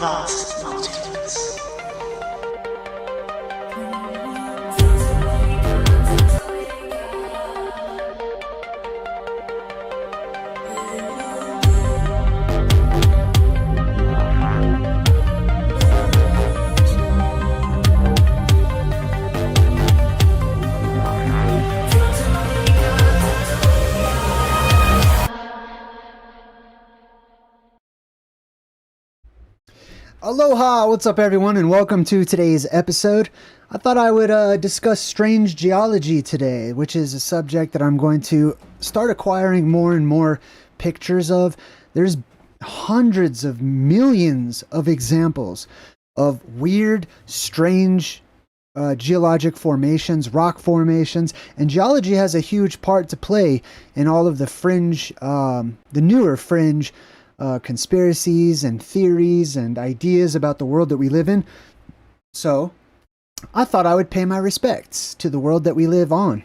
vast multiverse. Aloha! What's up, everyone, and welcome to today's episode. I thought I would discuss strange geology today, which is a subject that I'm going to start acquiring more and more pictures of. There's hundreds of millions of examples of weird, strange geologic formations, rock formations, and geology has a huge part to play in all of the fringe, the newer fringe conspiracies and theories and ideas about the world that we live in. So I thought I would pay my respects to the world that we live on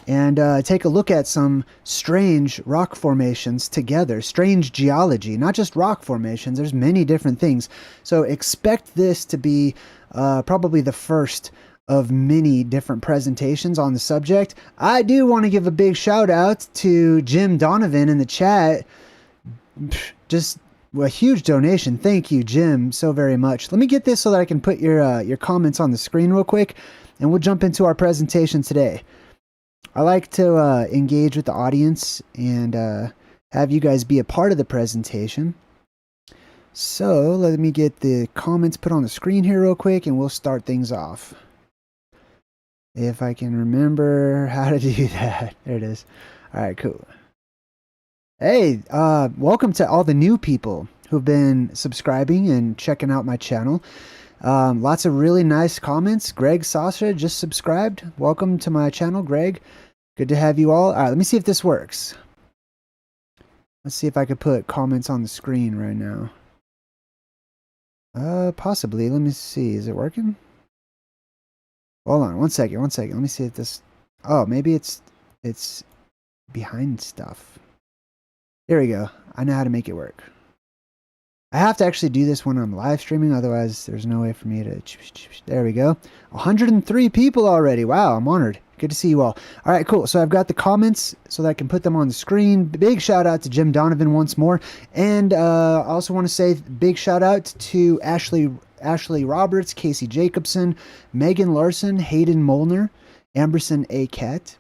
and take a look at some strange rock formations together. Strange geology, not just rock formations. There's many different things. So expect this to be probably the first of many different presentations on the subject. I do want to give a big shout out to Jim Donovan in the chat. Just a huge donation. Thank you, Jim, so very much. Let me get this so that I can put your comments on the screen real quick, and we'll jump into our presentation today. I like to engage with the audience and have you guys be a part of the presentation. So let me get the comments put on the screen here real quick, and we'll start things off. If I can remember how to do that. There it is. All right, cool. Hey, welcome to all the new people who've been subscribing and checking out my channel. Lots of really nice comments. Greg Sasha just subscribed. Welcome to my channel, Greg. Good to have you all. All right, let me see if this works. Let's see if I could put comments on the screen right now. Possibly. Let me see. Is it working? Hold on, one second. Let me see if this... Oh, maybe it's behind stuff. There we go. I know how to make it work. I have to actually do this when I'm live streaming, otherwise there's no way for me to... There we go. 103 people already. Wow, I'm honored. Good to see you all. All right, cool. So I've got the comments so that I can put them on the screen. Big shout out to Jim Donovan once more. And I also want to say big shout out to Ashley Roberts, Casey Jacobson, Megan Larson, Hayden Molnar, Amberson A. Cat,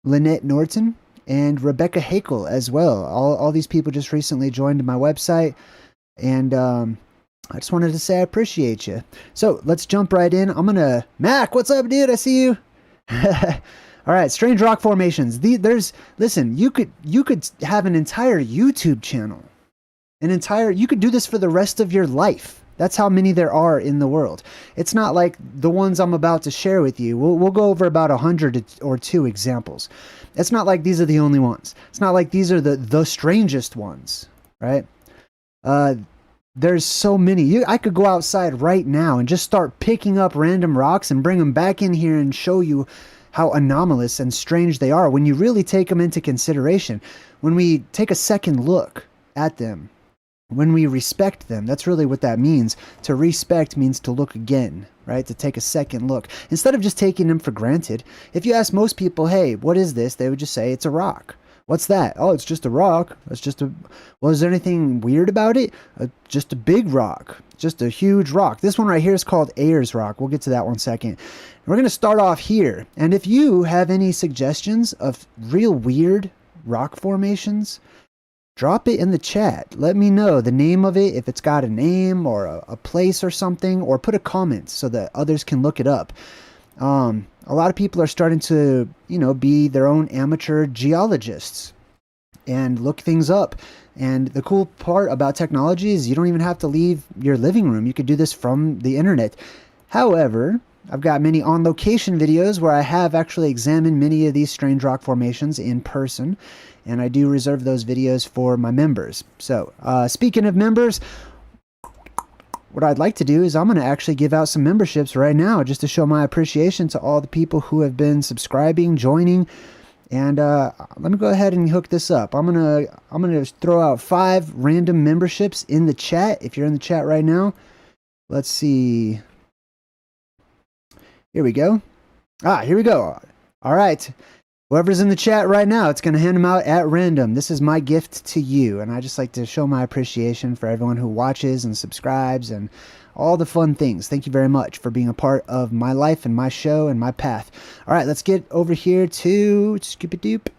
Lynette Norton, and Rebecca Hakel as well. All these people just recently joined my website, and I just wanted to say I appreciate you. So let's jump right in. Mac, what's up, dude? I see you. All right, strange rock formations. Listen, you could have an entire YouTube channel, you could do this for the rest of your life. That's how many there are in the world. It's not like the ones I'm about to share with you. We'll go over about 100 or 2 examples. It's not like these are the only ones. It's not like these are the strangest ones, right? There's so many. I could go outside right now and just start picking up random rocks and bring them back in here and show you how anomalous and strange they are when you really take them into consideration. When we take a second look at them, when we respect them, that's really what that means. To respect means to look again, right? To take a second look. Instead of just taking them for granted. If you ask most people, hey, what is this? They would just say, it's a rock. What's that? Oh, it's just a rock. Well, is there anything weird about it? Just a big rock. Just a huge rock. This one right here is called Ayers Rock. We'll get to that one second. We're going to start off here. And if you have any suggestions of real weird rock formations, drop it in the chat. Let me know the name of it, if it's got a name or a place or something, or put a comment so that others can look it up. A lot of people are starting to, be their own amateur geologists and look things up. And the cool part about technology is you don't even have to leave your living room. You could do this from the internet. However, I've got many on-location videos where I have actually examined many of these strange rock formations in person, and I do reserve those videos for my members. So, speaking of members, what I'd like to do is I'm going to actually give out some memberships right now just to show my appreciation to all the people who have been subscribing, joining, And let me go ahead and hook this up. I'm gonna throw out 5 random memberships in the chat. If you're in the chat right now, let's see. Here we go. Here we go. All right. Whoever's in the chat right now, it's going to hand them out at random. This is my gift to you. And I just like to show my appreciation for everyone who watches and subscribes and all the fun things. Thank you very much for being a part of my life and my show and my path. All right, let's get over here to Skip-a-doop.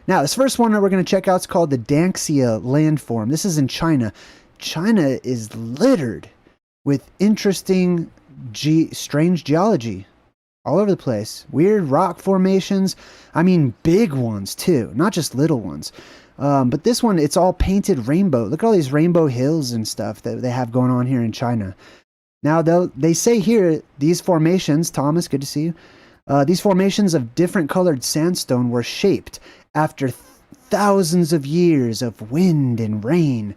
Now, this first one that we're going to check out is called the Danxia landform. This is in China. China is littered with interesting, strange geology. All over the place. Weird rock formations. I mean, big ones too, not just little ones. But this one, it's all painted rainbow. Look at all these rainbow hills and stuff that they have going on here in China. Now, they say here, these formations, Thomas, good to see you. These formations of different colored sandstone were shaped after thousands of years of wind and rain.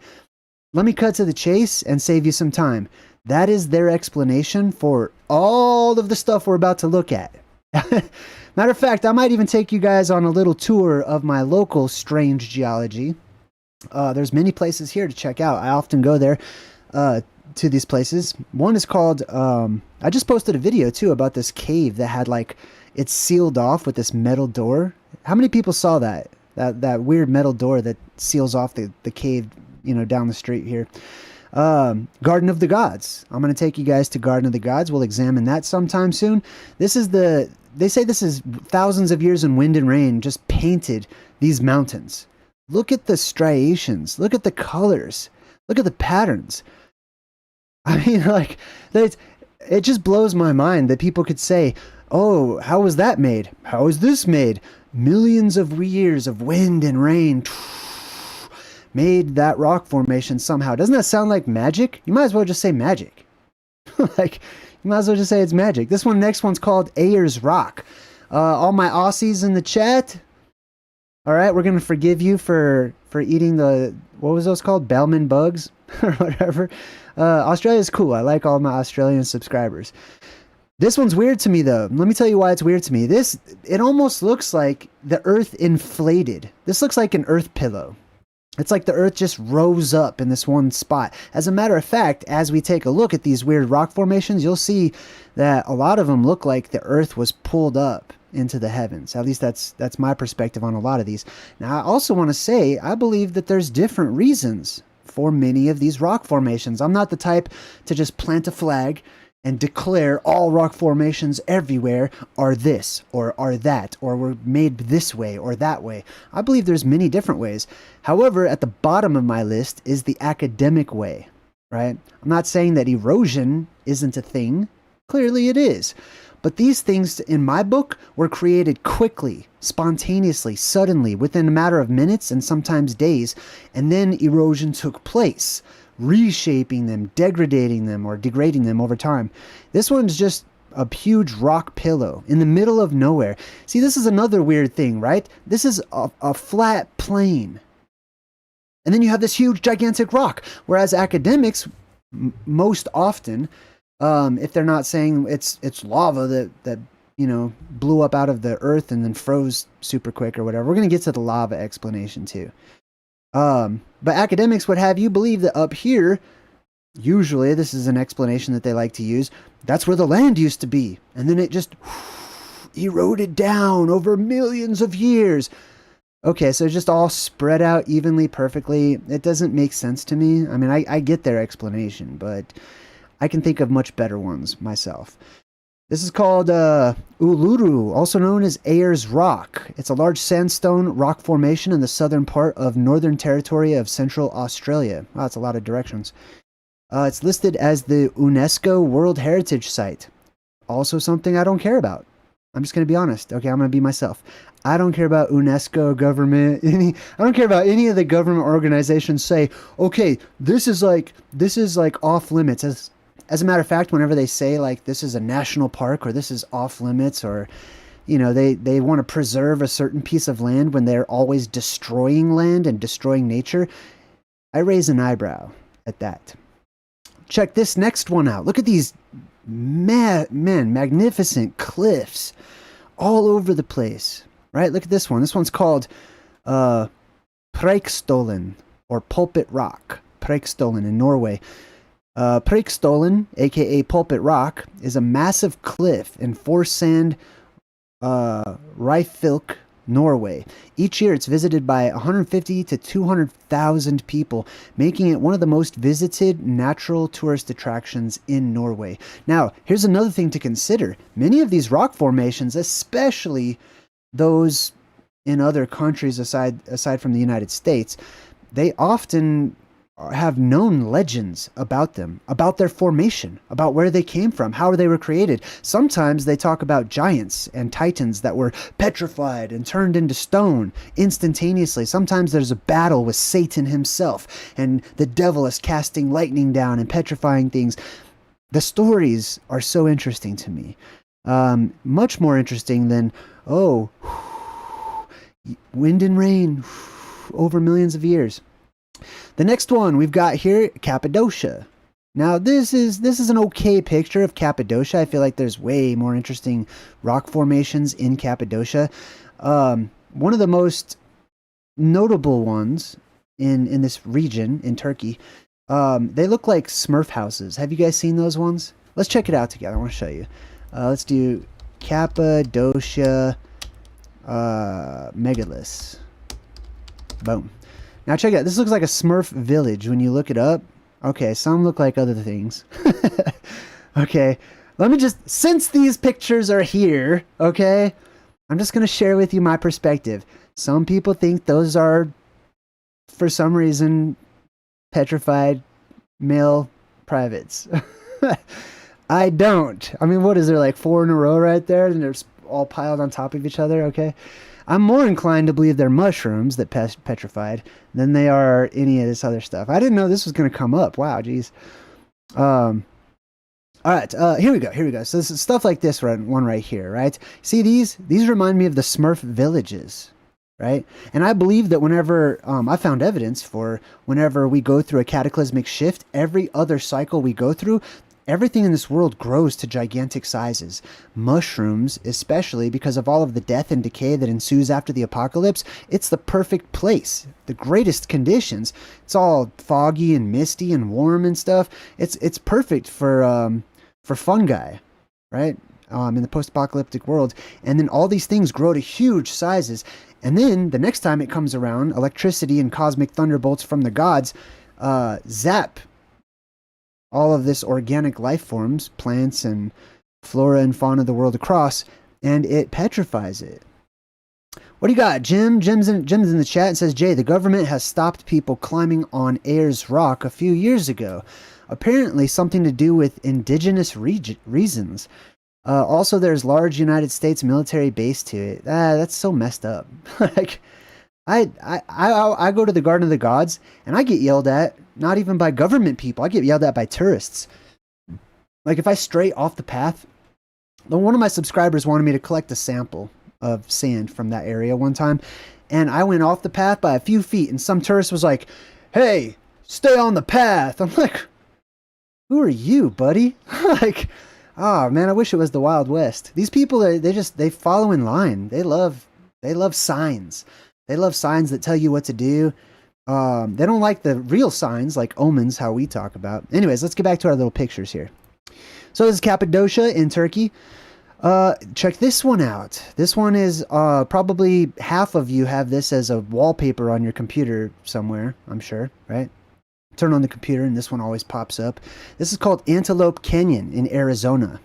Let me cut to the chase and save you some time. That is their explanation for all of the stuff we're about to look at. Matter of fact, I might even take you guys on a little tour of my local strange geology. There's many places here to check out. I often go there to these places. One is called, I just posted a video too about this cave that had like, it's sealed off with this metal door. How many people saw that? That weird metal door that seals off the cave, you know, down the street here. Garden of the Gods. I'm going to take you guys to Garden of the Gods. We'll examine that sometime soon. This is they say this is thousands of years in wind and rain just painted these mountains. Look at the striations. Look at the colors. Look at the patterns. I mean, like, it just blows my mind that people could say, oh, how was that made? How is this made? Millions of years of wind and rain made that rock formation somehow. Doesn't that sound like magic? You might as well just say magic. Like, you might as well just say it's magic. This next one's called Ayers Rock. All my Aussies in the chat. All right, we're going to forgive you for eating what was those called? Bellman bugs or whatever. Australia's cool. I like all my Australian subscribers. This one's weird to me, though. Let me tell you why it's weird to me. It almost looks like the earth inflated. This looks like an earth pillow. It's like the earth just rose up in this one spot. As a matter of fact, as we take a look at these weird rock formations, you'll see that a lot of them look like the earth was pulled up into the heavens. At least that's my perspective on a lot of these. Now, I also want to say, I believe that there's different reasons for many of these rock formations. I'm not the type to just plant a flag and declare all rock formations everywhere are this or are that or were made this way or that way. I believe there's many different ways. However, at the bottom of my list is the academic way, right? I'm not saying that erosion isn't a thing. Clearly it is. But these things in my book were created quickly, spontaneously, suddenly, within a matter of minutes and sometimes days, and then erosion took place, reshaping them, degrading them, or degrading them over time. This one's just a huge rock pillow in the middle of nowhere. See, this is another weird thing, right? This is a flat plain. And then you have this huge, gigantic rock. Whereas academics, most often, if they're not saying it's lava that you know blew up out of the earth and then froze super quick or whatever, we're going to get to the lava explanation too. But academics would have you believe that up here, usually this is an explanation that they like to use, that's where the land used to be. And then it just eroded down over millions of years. Okay, so it's just all spread out evenly, perfectly. It doesn't make sense to me. I mean, I get their explanation, but I can think of much better ones myself. This is called Uluru, also known as Ayers Rock. It's a large sandstone rock formation in the southern part of Northern Territory of Central Australia. Wow, that's a lot of directions. It's listed as the UNESCO World Heritage Site. Also something I don't care about. I'm just going to be honest. Okay, I'm going to be myself. I don't care about UNESCO, government, I don't care about any of the government organizations say, okay, this is like off limits. As a matter of fact, whenever they say like this is a national park or this is off limits or, you know, they want to preserve a certain piece of land when they're always destroying land and destroying nature, I raise an eyebrow at that. Check this next one out. Look at these magnificent cliffs all over the place. right? Look at this one. This one's called Preikestolen, or Pulpit Rock. Preikestolen in Norway. Preikestolen, aka Pulpit Rock, is a massive cliff in Forsand, Ryfylke, Norway. Each year it's visited by 150 to 200,000 people, making it one of the most visited natural tourist attractions in Norway. Now, here's another thing to consider. Many of these rock formations, especially those in other countries aside from the United States, they often have known legends about them, about their formation, about where they came from, how they were created. Sometimes they talk about giants and titans that were petrified and turned into stone instantaneously. Sometimes there's a battle with Satan himself, and the devil is casting lightning down and petrifying things. The stories are so interesting to me. Much more interesting than, oh, wind and rain over millions of years. The next one we've got here, Cappadocia. Now this is an okay picture of Cappadocia. I feel like there's way more interesting rock formations in Cappadocia. One of the most notable ones in this region in Turkey, they look like Smurf houses. Have you guys seen those ones? Let's check it out together. I want to show you. Let's do Cappadocia megaliths. Boom. Now check it out. This looks like a Smurf village when you look it up. Okay, some look like other things. Okay, let me just, since these pictures are here, okay, I'm just going to share with you my perspective. Some people think those are, for some reason, petrified male privates. I don't. I mean, what is there, like 4 in a row right there? And they're all piled on top of each other, okay? I'm more inclined to believe they're mushrooms that petrified than they are any of this other stuff. I didn't know this was going to come up. Wow, geez. All right, here we go. So this is stuff like this one right here, right? See, these remind me of the Smurf villages, right? And I believe that whenever, I found evidence for whenever we go through a cataclysmic shift, every other cycle we go through, everything in this world grows to gigantic sizes. Mushrooms, especially because of all of the death and decay that ensues after the apocalypse, it's the perfect place. The greatest conditions. It's all foggy and misty and warm and stuff. It's perfect for fungi, right? In the post-apocalyptic world. And then all these things grow to huge sizes. And then the next time it comes around, electricity and cosmic thunderbolts from the gods zap all of this organic life forms, plants and flora and fauna of the world across, and it petrifies it. What do you got, Jim? Jim's in the chat and says, Jay, the government has stopped people climbing on Ayers Rock a few years ago. Apparently something to do with indigenous reasons. Also, there's large United States military base to it. That's so messed up. Like, I go to the Garden of the Gods and I get yelled at, not even by government people. I get yelled at by tourists. Like if I stray off the path, one of my subscribers wanted me to collect a sample of sand from that area one time, and I went off the path by a few feet, and some tourist was like, "Hey, stay on the path." I'm like, "Who are you, buddy?" Like, oh man, I wish it was the Wild West. These people, they follow in line. They love signs. They love signs that tell you what to do. They don't like the real signs like omens, how we talk about. Anyways, let's get back to our little pictures here. So this is Cappadocia in Turkey. Check this one out. This one is probably half of you have this as a wallpaper on your computer somewhere, I'm sure, right? Turn on the computer and this one always pops up. This is called Antelope Canyon in Arizona.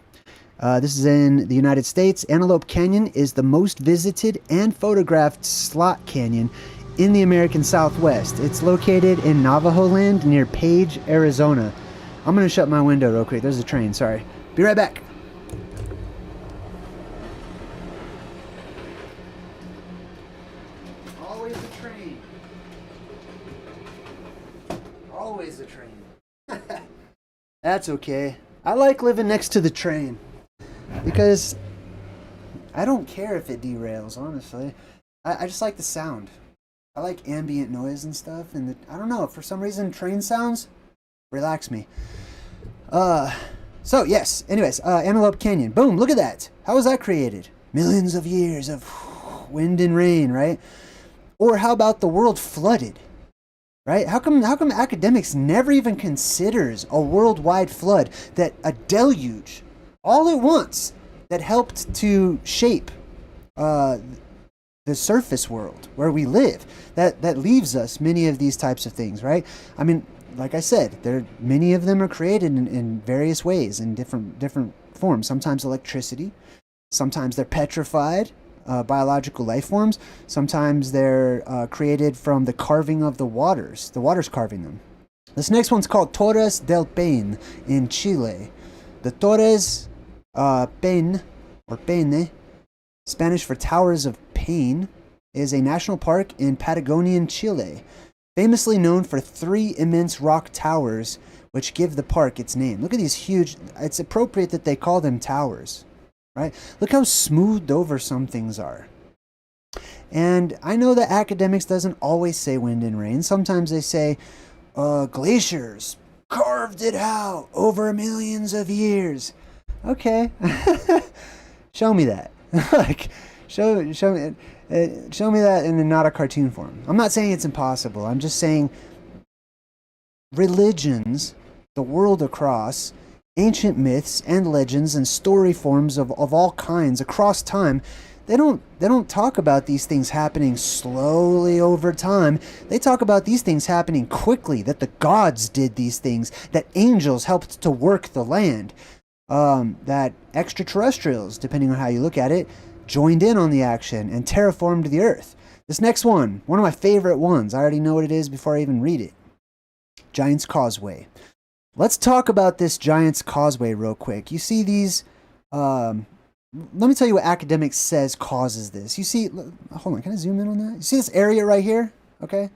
This is in the United States. Antelope Canyon is the most visited and photographed slot canyon in the American Southwest. It's located in Navajo land near Page, Arizona. I'm going to shut my window real quick. There's a train, sorry. Be right back. Always a train. Always a train. That's okay. I like living next to the train because I don't care if it derails, honestly. I just like the sound. I like ambient noise and stuff, and I don't know, for some reason train sounds relax me. So yes, anyways, Antelope Canyon. Boom, look at that. How was that created? Millions of years of wind and rain, right? Or how about the world flooded, right? How come academics never even considers a worldwide flood, that a deluge all at once that helped to shape the surface world where we live, that leaves us many of these types of things, right? I mean, like I said, many of them are created in various ways, in different forms. Sometimes electricity, sometimes they're petrified, biological life forms. Sometimes they're created from the carving of the waters carving them. This next one's called Torres del Paine in Chile. The Torres Paine, or Peine, Spanish for Towers of Paine, is a national park in Patagonian, Chile, famously known for 3 immense rock towers which give the park its name. Look at these huge, it's appropriate that they call them towers, right? Look how smoothed over some things are. And I know that academics doesn't always say wind and rain. Sometimes they say glaciers carved it out over millions of years. Okay. Show me that. Like, show me that in not a cartoon form. I'm not saying it's impossible. I'm just saying religions, the world across, ancient myths and legends and story forms of all kinds across time, they don't talk about these things happening slowly over time. They talk about these things happening quickly, that the gods did these things, that angels helped to work the land, that extraterrestrials, depending on how you look at it, joined in on the action and terraformed the earth. This next one of my favorite ones, I already know what it is before I even read it. Giant's Causeway. Let's talk about this Giant's Causeway real quick. You see these, let me tell you what academics says causes this. You see, hold on, can I zoom in on that? You see this area right here? Okay.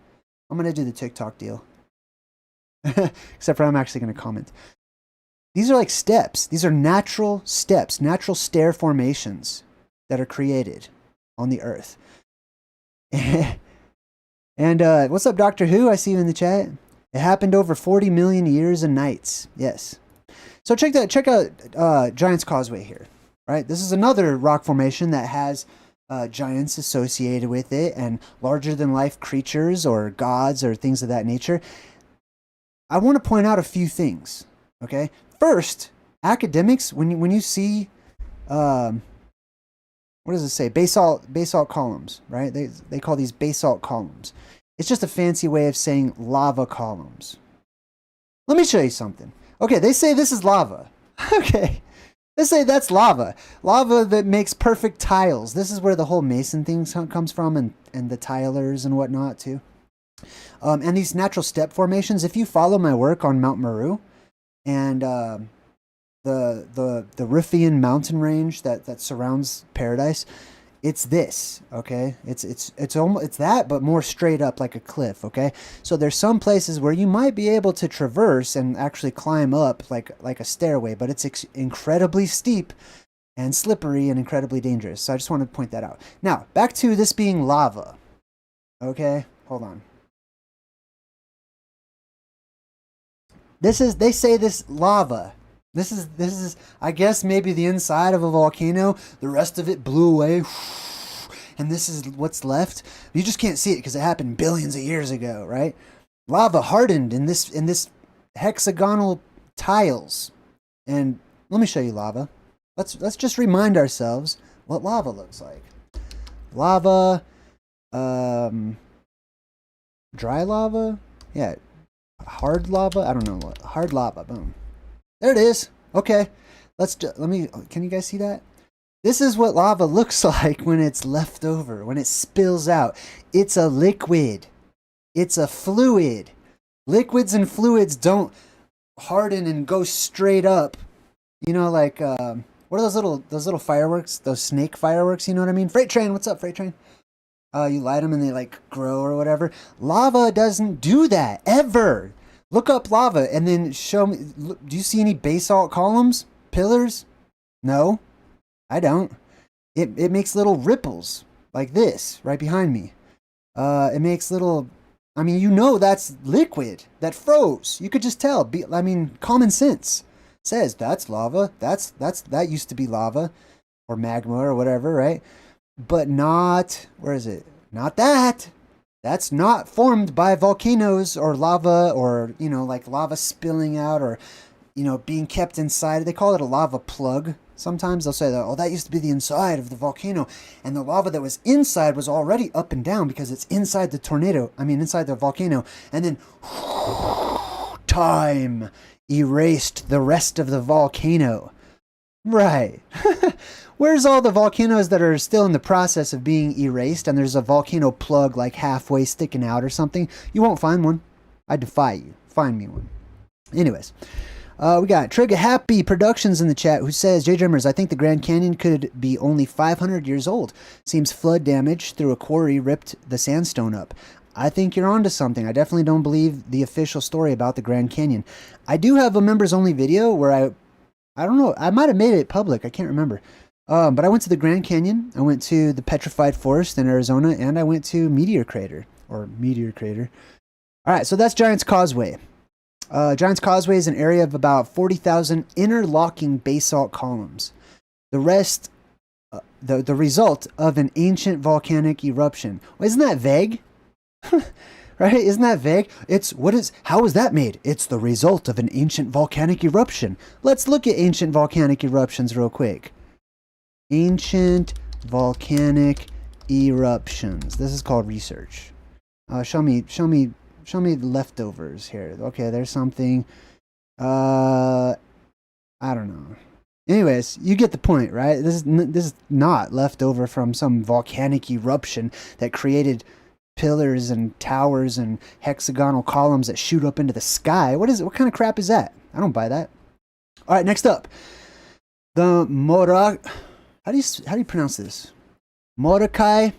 I'm going to do the TikTok deal. Except for I'm actually going to comment. These are like steps. These are natural steps, natural stair formations that are created on the earth. And what's up, Doctor Who? I see you in the chat. It happened over 40 million years and nights. Yes. So check out Giant's Causeway here. Right? This is another rock formation that has giants associated with it and larger than life creatures or gods or things of that nature. I want to point out a few things. Okay. First, academics, when you see, what does it say? Basalt columns, right? They call these basalt columns. It's just a fancy way of saying lava columns. Let me show you something. Okay, they say this is lava. Okay. They say that's lava. Lava that makes perfect tiles. This is where the whole mason thing comes from, and the tilers and whatnot too. And these natural step formations, if you follow my work on Mount Meru and the Riffian mountain range that surrounds Paradise, it's this, okay? It's almost that, but more straight up like a cliff, okay? So there's some places where you might be able to traverse and actually climb up like a stairway, but it's incredibly steep and slippery and incredibly dangerous. So I just want to point that out. Now, back to this being lava. Okay, hold on. They say this lava. This is, I guess, maybe the inside of a volcano. The rest of it blew away. And this is what's left. You just can't see it because it happened billions of years ago, right? Lava hardened in this hexagonal tiles. And let me show you lava. Let's just remind ourselves what lava looks like. Lava, dry lava? Yeah. Hard lava? I don't know what. Hard lava. Boom. There it is. Okay. Can you guys see that? This is what lava looks like when it's left over, when it spills out. It's a liquid. It's a fluid. Liquids and fluids don't harden and go straight up. You know, like, what are those little fireworks? Those snake fireworks, you know what I mean? Freight train, what's up, freight train? You light them and they like grow or whatever. Lava doesn't do that, ever. Look up lava and then show me. Do you see any basalt columns? Pillars? No, I don't. It makes little ripples like this right behind me. It makes little, I mean, you know that's liquid that froze. You could just tell. I mean, common sense says that's lava. That used to be lava or magma or whatever, right? but not, where is it? Not that. That's not formed by volcanoes or lava or, you know, like lava spilling out or, you know, being kept inside. They call it a lava plug. Sometimes they'll say that, oh, that used to be the inside of the volcano. And the lava that was inside was already up and down because it's inside the tornado. I mean, inside the volcano. And then time erased the rest of the volcano. Right. Where's all the volcanoes that are still in the process of being erased and there's a volcano plug like halfway sticking out or something? You won't find one. I defy you. Find me one. Anyways. We got Trigger Happy Productions in the chat who says, JayDreamerZ, I think the Grand Canyon could be only 500 years old. Seems flood damage through a quarry ripped the sandstone up. I think you're onto something. I definitely don't believe the official story about the Grand Canyon. I do have a members only video where I don't know, I might have made it public. I can't remember. But I went to the Grand Canyon. I went to the Petrified Forest in Arizona, and I went to Meteor Crater. All right, so that's Giant's Causeway. Giant's Causeway is an area of about 40,000 interlocking basalt columns. The rest, the result of an ancient volcanic eruption. Well, isn't that vague? Right? Isn't that vague? How was that made? It's the result of an ancient volcanic eruption. Let's look at ancient volcanic eruptions real quick. Ancient volcanic eruptions. This is called research. Show me the leftovers here. Okay, there's something. I don't know. Anyways, you get the point, right? This is not left over from some volcanic eruption that created pillars and towers and hexagonal columns that shoot up into the sky. What kind of crap is that? I don't buy that. All right, next up, the How do you pronounce this? Molokai.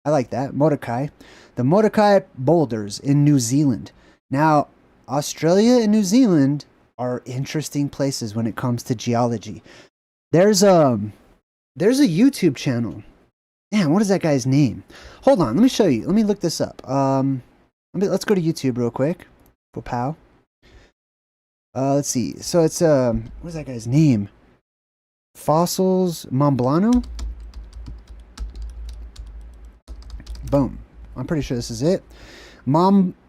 I like that. Molokai. The Molokai boulders in New Zealand. Now, Australia and New Zealand are interesting places when it comes to geology. There's a YouTube channel. Man, what is that guy's name? Hold on, let me show you. Let me look this up. Let's go to YouTube real quick. Pow. Let's see. So it's what is that guy's name? Fossils Momblano. Boom. I'm pretty sure this is it. Momlambo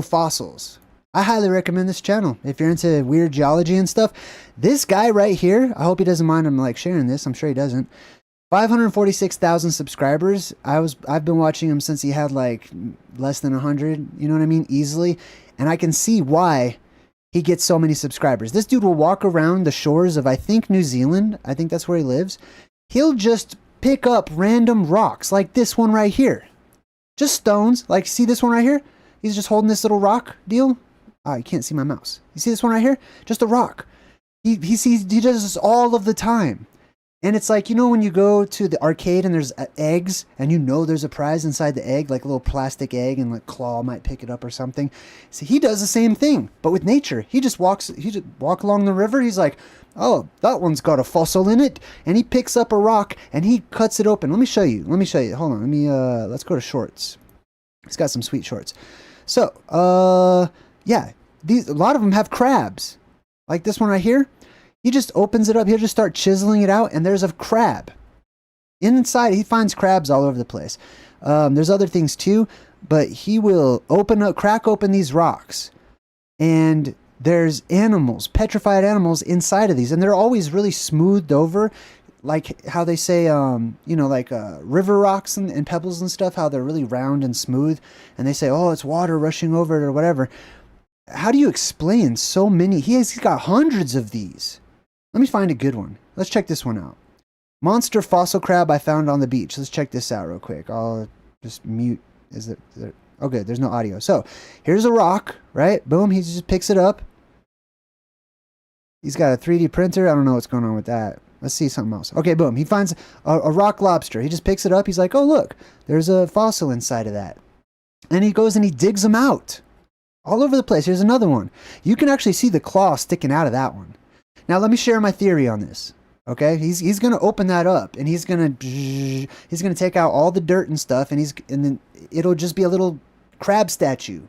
Fossils. I highly recommend this channel if you're into weird geology and stuff. This guy right here, I hope he doesn't mind I'm like sharing this. I'm sure he doesn't. 546,000 subscribers. I've been watching him since he had like less than 100, you know what I mean? Easily. And I can see why he gets so many subscribers. This dude will walk around the shores of, I think, New Zealand. I think that's where he lives. He'll just pick up random rocks like this one right here. Just stones. Like, see this one right here? He's just holding this little rock deal. Oh, you can't see my mouse. You see this one right here? Just a rock. He does this all of the time. And it's like, you know, when you go to the arcade and there's eggs and you know there's a prize inside the egg, like a little plastic egg and like claw might pick it up or something. So he does the same thing, but with nature. He just walk along the river. He's like, oh, that one's got a fossil in it. And he picks up a rock and he cuts it open. Let me show you. Hold on. Let's go to shorts. He's got some sweet shorts. So, yeah, a lot of them have crabs. Like this one right here. He just opens it up. He'll just start chiseling it out, and there's a crab. Inside, he finds crabs all over the place. There's other things too, but he will crack open these rocks, and there's animals, petrified animals inside of these, and they're always really smoothed over, like how they say, like river rocks and pebbles and stuff, how they're really round and smooth, and they say, oh, it's water rushing over it or whatever. How do you explain so many? He's got hundreds of these. Let me find a good one. Let's check this one out. Monster fossil crab I found on the beach. Let's check this out real quick. I'll just mute. Oh, good. There's no audio. So here's a rock, right? Boom. He just picks it up. He's got a 3D printer. I don't know what's going on with that. Let's see something else. Okay, boom. He finds a rock lobster. He just picks it up. He's like, oh, look, there's a fossil inside of that. And he goes and he digs them out all over the place. Here's another one. You can actually see the claw sticking out of that one. Now, let me share my theory on this. Okay, he's gonna open that up, and he's gonna take out all the dirt and stuff, and then it'll just be a little crab statue.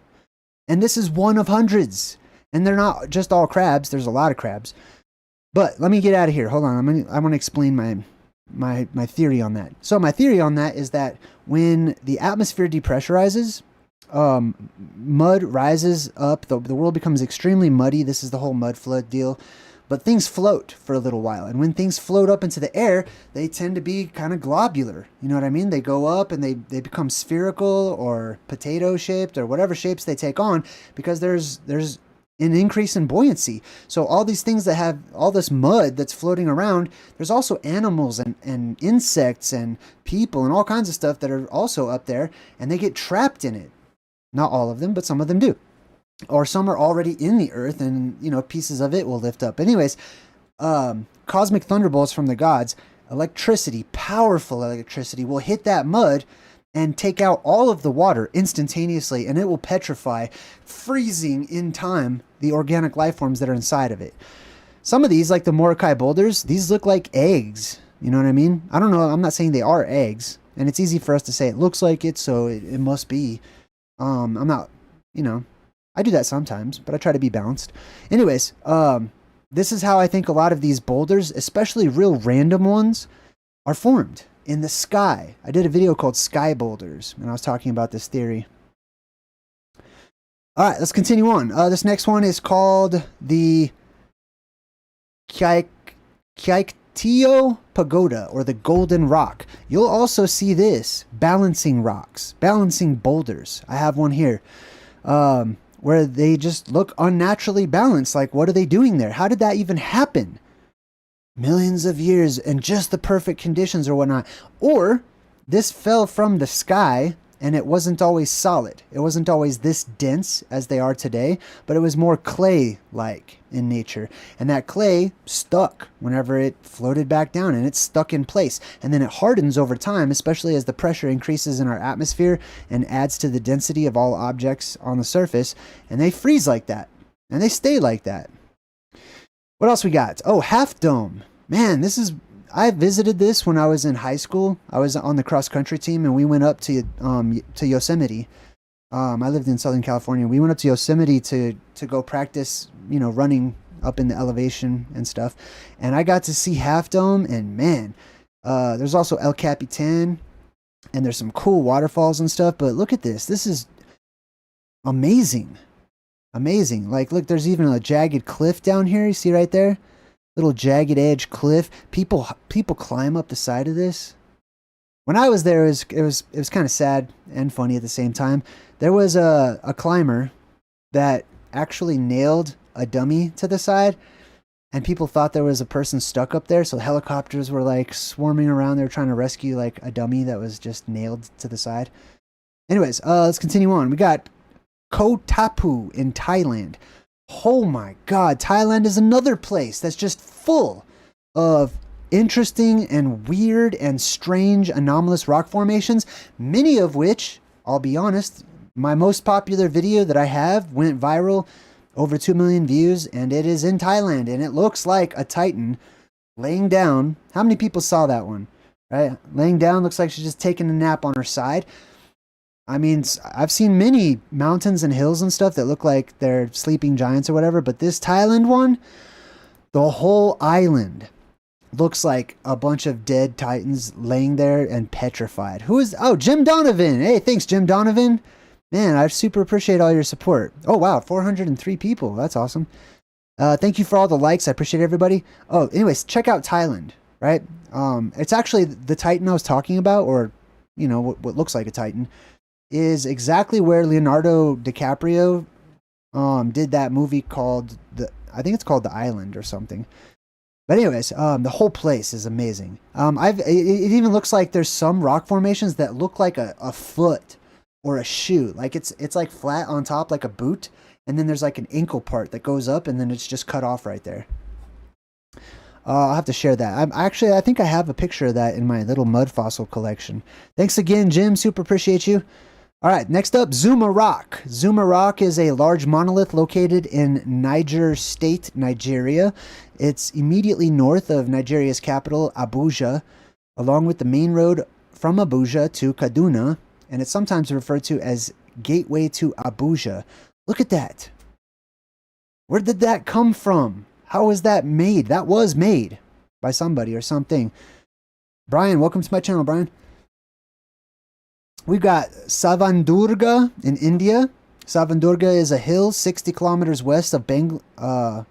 And this is one of hundreds, and they're not just all crabs. There's a lot of crabs. But let me get out of here. Hold on, I want to explain my theory on that. So my theory on that is that when the atmosphere depressurizes, mud rises up. The world becomes extremely muddy. This is the whole mud flood deal. But things float for a little while. And when things float up into the air, they tend to be kind of globular. You know what I mean? They go up and they become spherical or potato shaped or whatever shapes they take on, because there's an increase in buoyancy. So all these things that have all this mud that's floating around, there's also animals and insects and people and all kinds of stuff that are also up there, and they get trapped in it. Not all of them, but some of them do. Or some are already in the earth, and, you know, pieces of it will lift up. Anyways, cosmic thunderbolts from the gods, electricity, powerful electricity, will hit that mud and take out all of the water instantaneously, and it will petrify, freezing in time the organic life forms that are inside of it. Some of these, like the Morokai boulders, these look like eggs. You know what I mean? I don't know. I'm not saying they are eggs, and it's easy for us to say it looks like it, so it must be. I'm not, you know, I do that sometimes, but I try to be balanced. Anyways, this is how I think a lot of these boulders, especially real random ones, are formed in the sky. I did a video called Sky Boulders, and I was talking about this theory. All right, let's continue on. This next one is called the Kaiktio Pagoda, or the Golden Rock. You'll also see this, balancing rocks, balancing boulders. I have one here. Where they just look unnaturally balanced. Like, what are they doing there? How did that even happen? Millions of years and just the perfect conditions or whatnot. Or this fell from the sky and it wasn't always solid. It wasn't always this dense as they are today, but it was more clay-like in nature. And that clay stuck whenever it floated back down, and it stuck in place. And then it hardens over time, especially as the pressure increases in our atmosphere and adds to the density of all objects on the surface. And they freeze like that. And they stay like that. What else we got? Oh, Half Dome. Man, this is... I visited this when I was in high school. I was on the cross-country team, and we went up to Yosemite. I lived in Southern California. We went up to Yosemite to go practice, you know, running up in the elevation and stuff. And I got to see Half Dome, and man, there's also El Capitan, and there's some cool waterfalls and stuff. But look at this. This is amazing. Amazing. Like, look, there's even a jagged cliff down here. You see right there? Little jagged edge cliff. People climb up the side of this. When I was there, it was kind of sad and funny at the same time. There was a climber that actually nailed a dummy to the side, and people thought there was a person stuck up there. So helicopters were like swarming around. They were trying to rescue like a dummy that was just nailed to the side. Anyways, let's continue on. We got Koh Tapu in Thailand. Oh my God, Thailand is another place that's just full of interesting and weird and strange anomalous rock formations, many of which, I'll be honest, my most popular video that I have went viral, over 2 million views, and it is in Thailand, and it looks like a Titan laying down. How many people saw that one? Right? Laying down, looks like she's just taking a nap on her side. I mean, I've seen many mountains and hills and stuff that look like they're sleeping giants or whatever, but this Thailand one, the whole island looks like a bunch of dead titans laying there and petrified. Who is... Oh, Jim Donovan. Hey, thanks, Jim Donovan. Man, I super appreciate all your support. Oh, wow, 403 people. That's awesome. Thank you for all the likes. I appreciate everybody. Oh, anyways, check out Thailand, right? It's actually the Titan I was talking about, or, you know, what looks like a Titan, is exactly where Leonardo DiCaprio did that movie called I think it's called The Island or something. But anyways, the whole place is amazing. It even looks like there's some rock formations that look like a foot or a shoe. Like it's like flat on top like a boot, and then there's like an ankle part that goes up, and then it's just cut off right there. I'll have to share that. I think I have a picture of that in my little mud fossil collection. Thanks again, Jim. Super appreciate you. All right, next up, Zuma Rock. Zuma Rock is a large monolith located in Niger State, Nigeria. It's immediately north of Nigeria's capital, Abuja, along with the main road from Abuja to Kaduna, and it's sometimes referred to as Gateway to Abuja. Look at that. Where did that come from? How was that made? That was made by somebody or something. Brian, welcome to my channel, Brian. We've got Savandurga in India. Savandurga is a hill 60 kilometers west of Bangalore,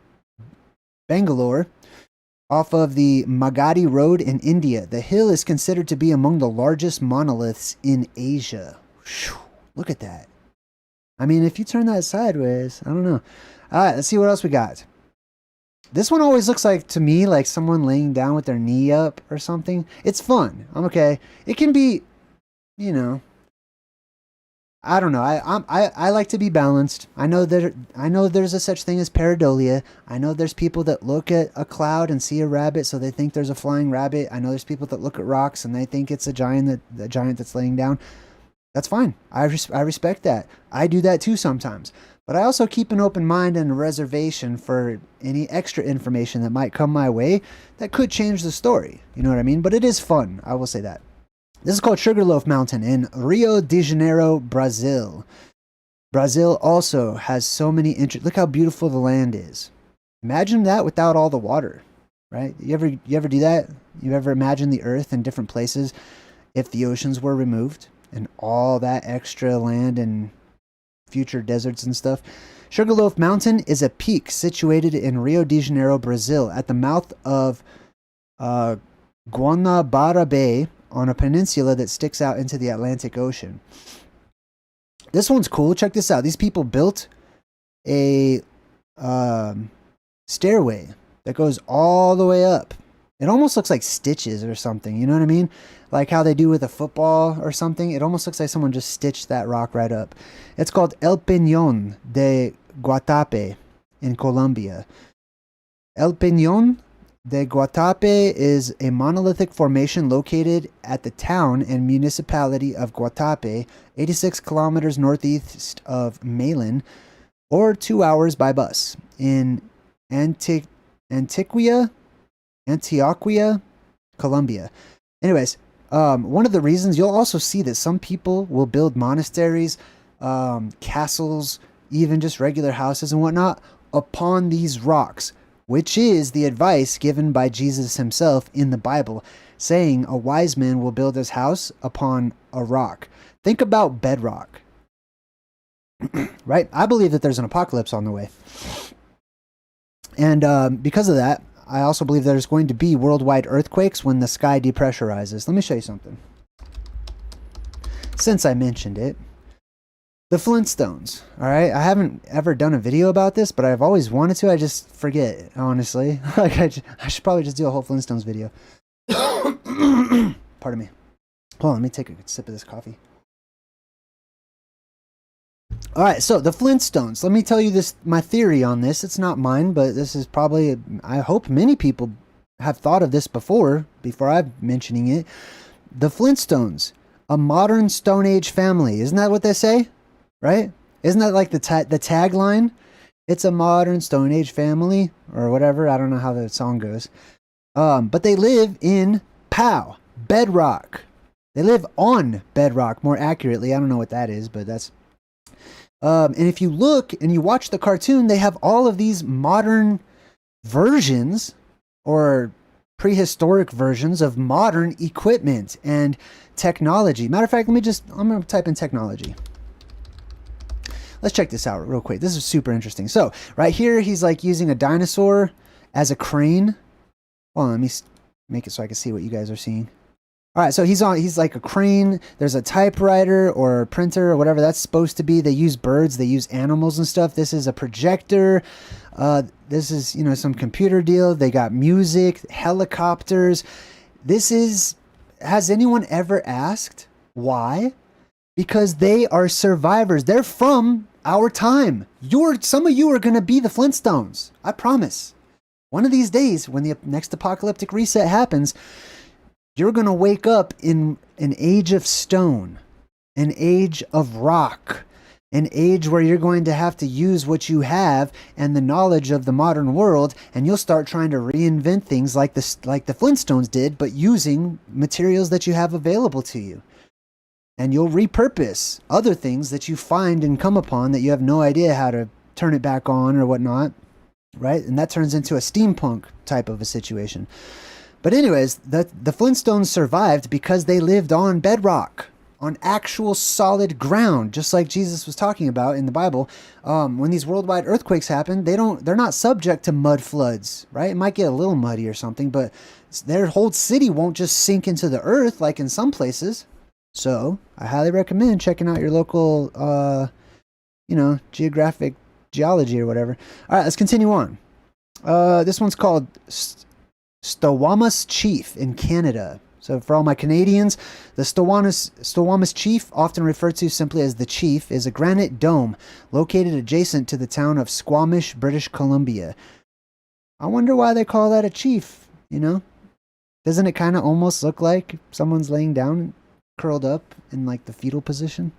off of the Magadhi Road in India. The hill is considered to be among the largest monoliths in Asia. Whew, look at that. I mean, if you turn that sideways, I don't know. All right, let's see what else we got. This one always looks like, to me, like someone laying down with their knee up or something. It's fun. I'm okay. It can be, you know, I don't know. I like to be balanced. I know there's a such thing as pareidolia. I know there's people that look at a cloud and see a rabbit, so they think there's a flying rabbit. I know there's people that look at rocks and they think it's a giant that's laying down. That's fine. I respect that. I do that too sometimes. But I also keep an open mind and a reservation for any extra information that might come my way that could change the story. You know what I mean? But it is fun. I will say that. This is called Sugarloaf Mountain in Rio de Janeiro, Brazil. Brazil also has so many look how beautiful the land is. Imagine that without all the water, right? You ever do that? You ever imagine the earth in different places if the oceans were removed and all that extra land and future deserts and stuff? Sugarloaf Mountain is a peak situated in Rio de Janeiro, Brazil, at the mouth of Guanabara Bay, on a peninsula that sticks out into the Atlantic Ocean. This one's cool. Check this out. These people built a stairway that goes all the way up. It almost looks like stitches or something. You know what I mean? Like how they do with a football or something. It almost looks like someone just stitched that rock right up. It's called El Peñón de Guatape in Colombia. El Peñón de Guatape is a monolithic formation located at the town and municipality of Guatape, 86 kilometers northeast of Malin, or 2 hours by bus, in Antioquia, Colombia. Anyways, one of the reasons you'll also see that some people will build monasteries, castles, even just regular houses and whatnot upon these rocks, which is the advice given by Jesus himself in the Bible, saying a wise man will build his house upon a rock. Think about bedrock, right? I believe that there's an apocalypse on the way. And because of that, I also believe there's going to be worldwide earthquakes when the sky depressurizes. Let me show you something. Since I mentioned it, the Flintstones, all right? I haven't ever done a video about this, but I've always wanted to. I just forget, honestly. Like I should probably just do a whole Flintstones video. Pardon me. Hold on, let me take a sip of this coffee. All right, so the Flintstones. Let me tell you my theory on this. It's not mine, but this is probably, I hope many people have thought of this before I'm mentioning it. The Flintstones, a modern Stone Age family. Isn't that what they say? Right? Isn't that like the tagline? It's a modern Stone Age family or whatever. I don't know how the song goes. But they live in bedrock. They live on bedrock, more accurately. I don't know what that is, but that's... and if you look and you watch the cartoon, they have all of these modern versions or prehistoric versions of modern equipment and technology. Matter of fact, I'm going to type in technology. Let's check this out real quick. This is super interesting. So right here, he's like using a dinosaur as a crane. Hold on, let me make it so I can see what you guys are seeing. All right, so he's like a crane. There's a typewriter or a printer or whatever that's supposed to be. They use birds, they use animals and stuff. This is a projector. This is, some computer deal. They got music, helicopters. Has anyone ever asked why? Because they are survivors. They're from our time. Some of you are going to be the Flintstones. I promise. One of these days, when the next apocalyptic reset happens, you're going to wake up in an age of stone, an age of rock, an age where you're going to have to use what you have and the knowledge of the modern world, and you'll start trying to reinvent things like the Flintstones did, but using materials that you have available to you. And you'll repurpose other things that you find and come upon that you have no idea how to turn it back on or whatnot, right? And that turns into a steampunk type of a situation. But anyways, the Flintstones survived because they lived on bedrock, on actual solid ground, just like Jesus was talking about in the Bible. When these worldwide earthquakes happen, they're not subject to mud floods, right? It might get a little muddy or something, but their whole city won't just sink into the earth like in some places. So I highly recommend checking out your local, geographic geology or whatever. All right, let's continue on. This one's called Stowamus Chief in Canada. So for all my Canadians, the Stowamus Chief, often referred to simply as the Chief, is a granite dome located adjacent to the town of Squamish, British Columbia. I wonder why they call that a chief, Doesn't it kind of almost look like someone's laying down, curled up in like the fetal position?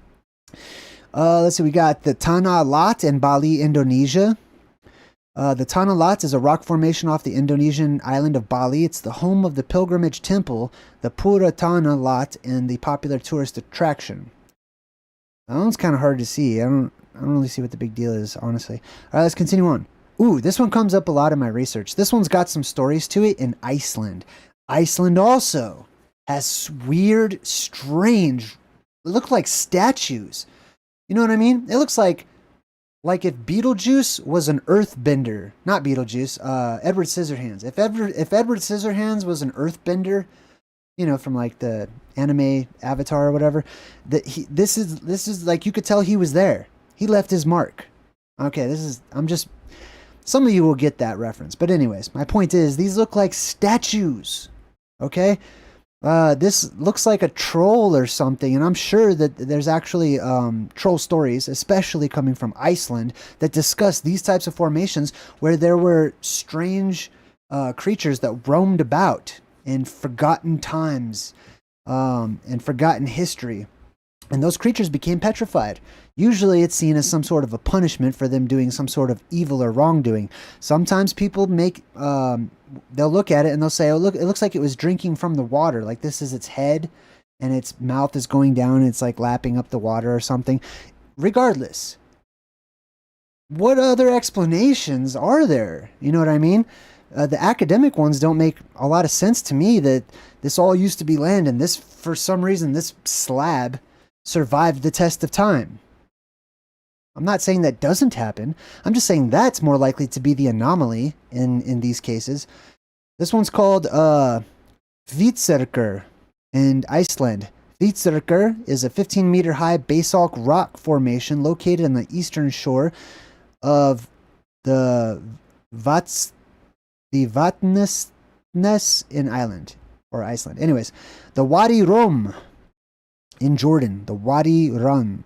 Let's see, we got the Tanah Lot in Bali, Indonesia. The Tanah Lot is a rock formation off the Indonesian island of Bali. It's the home of the pilgrimage temple, the Pura Tanah Lot, and the popular tourist attraction. That one's kind of hard to see. I don't really see what the big deal is, honestly. All right, let's continue on. Ooh, this one comes up a lot in my research. This one's got some stories to it in Iceland. Iceland also has weird, strange, look like statues. You know what I mean? It looks like if Beetlejuice was an earthbender. Not Beetlejuice, Edward Scissorhands. If Edward Scissorhands was an earthbender, from like the anime Avatar or whatever, this is like, you could tell he was there. He left his mark. Okay, some of you will get that reference. But anyways, my point is, these look like statues. Okay? This looks like a troll or something, and I'm sure that there's actually troll stories, especially coming from Iceland, that discuss these types of formations where there were strange creatures that roamed about in forgotten times and forgotten history. And those creatures became petrified. Usually it's seen as some sort of a punishment for them doing some sort of evil or wrongdoing. Sometimes people they'll look at it and they'll say, oh, look, it looks like it was drinking from the water. Like this is its head and its mouth is going down and it's like lapping up the water or something. Regardless, what other explanations are there? You know what I mean? The academic ones don't make a lot of sense to me, that this all used to be land and this, for some reason, this slab survived the test of time. I'm not saying that doesn't happen. I'm just saying that's more likely to be the anomaly in these cases. This one's called Hvitserkur in Iceland. Hvitserkur is a 15-meter high basalt rock formation located on the eastern shore of the Vatnsnes in Iceland. Anyways, the Wadi Rum in Jordan. The Wadi Rum.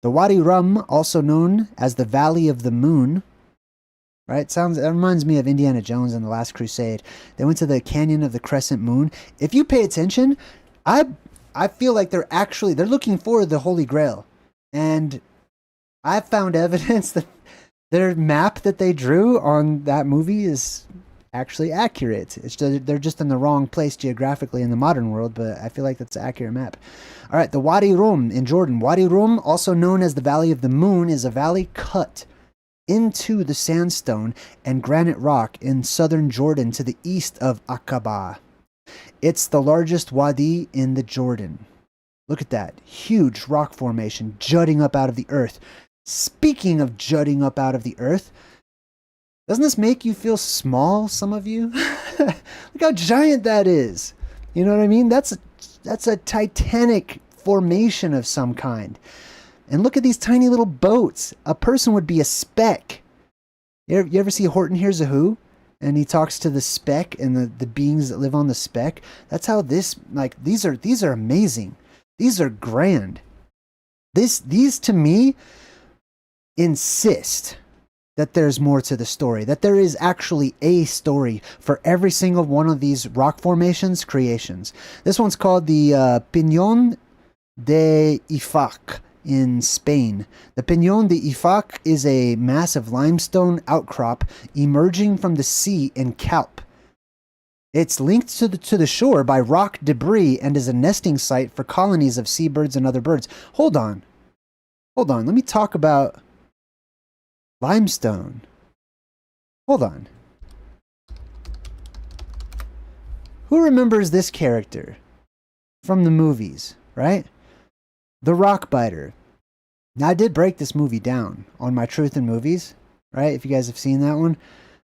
The Wadi Rum, also known as the Valley of the Moon, right? It reminds me of Indiana Jones and the Last Crusade. They went to the Canyon of the Crescent Moon. If you pay attention, I feel like they're looking for the Holy Grail. And I've found evidence that their map that they drew on that movie is actually accurate. They're just in the wrong place geographically in the modern world, but I feel like that's an accurate map. All right, the Wadi Rum in Jordan. Wadi Rum, also known as the Valley of the Moon, is a valley cut into the sandstone and granite rock in southern Jordan to the east of Aqaba. It's the largest wadi in the Jordan. Look at that. Huge rock formation jutting up out of the earth. Speaking of jutting up out of the earth, doesn't this make you feel small, some of you? Look how giant that is. You know what I mean? That's a titanic formation of some kind. And look at these tiny little boats. A person would be a speck. You ever see Horton Hears a Who? And he talks to the speck and the beings that live on the speck. That's how these are amazing. These are grand. These to me insist that there's more to the story, that there is actually a story for every single one of these rock formations creations. This one's called the Piñón de Ifac in Spain. The Piñón de Ifac is a massive limestone outcrop emerging from the sea in Calpe. It's linked to the shore by rock debris and is a nesting site for colonies of seabirds and other birds. Hold on. Let me talk about limestone. Hold on. Who remembers this character from the movies, right? The Rockbiter. Now, I did break this movie down on my Truth in Movies, right? If you guys have seen that one.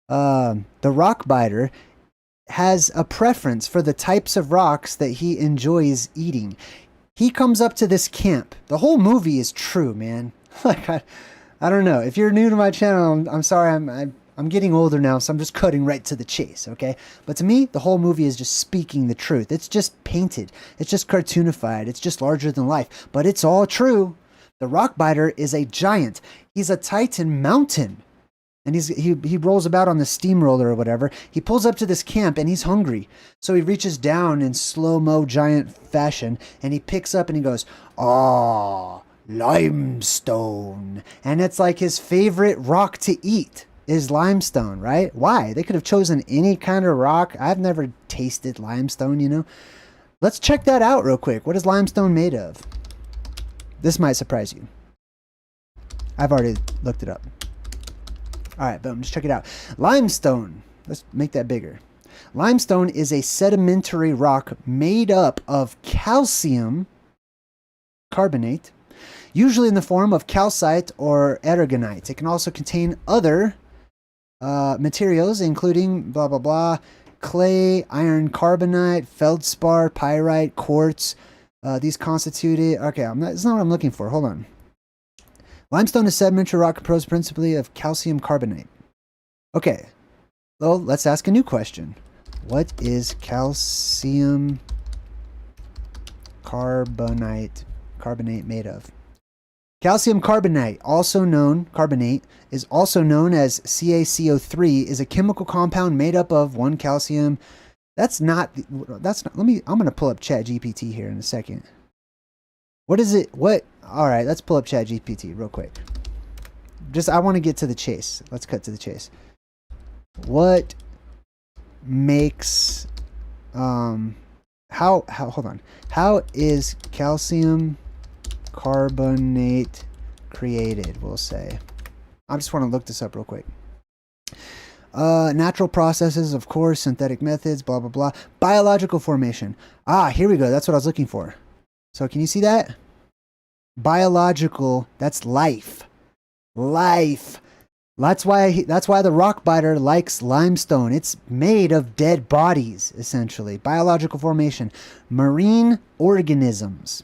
The Rockbiter has a preference for the types of rocks that he enjoys eating. He comes up to this camp. The whole movie is true, man. Like, I don't know. If you're new to my channel, I'm sorry. I'm getting older now, so I'm just cutting right to the chase, okay? But to me, the whole movie is just speaking the truth. It's just painted. It's just cartoonified. It's just larger than life. But it's all true. The Rockbiter is a giant. He's a Titan mountain. And he rolls about on the steamroller or whatever. He pulls up to this camp and he's hungry. So he reaches down in slow-mo giant fashion and he picks up and he goes, "Ah, limestone." And it's like his favorite rock to eat is limestone, right? Why? They could have chosen any kind of rock. I've never tasted limestone, you know. Let's check that out real quick. What is limestone made of? This might surprise you. I've already looked it up. All right, boom, just check it out. Limestone, let's make that bigger. Limestone is a sedimentary rock made up of calcium carbonate, usually in the form of calcite or aragonite. It can also contain other materials, including blah, blah, blah, clay, iron carbonate, feldspar, pyrite, quartz. These constituted, okay, it's not what I'm looking for. Hold on. Limestone is sedimentary rock composed principally of calcium carbonate. Okay, well, let's ask a new question. What is calcium carbonate made of? Calcium carbonate, is also known as CaCO3, is a chemical compound made up of one calcium. I'm going to pull up ChatGPT here in a second. What is it? All right, let's pull up ChatGPT real quick. I want to get to the chase. Let's cut to the chase. What makes, hold on. How is calcium carbonate created, we'll say. I just want to look this up real quick. Natural processes, of course, synthetic methods, blah, blah, blah. Biological formation. Ah, here we go. That's what I was looking for. So can you see that? Biological, that's life. Life. That's why the Rockbiter likes limestone. It's made of dead bodies, essentially. Biological formation. Marine organisms.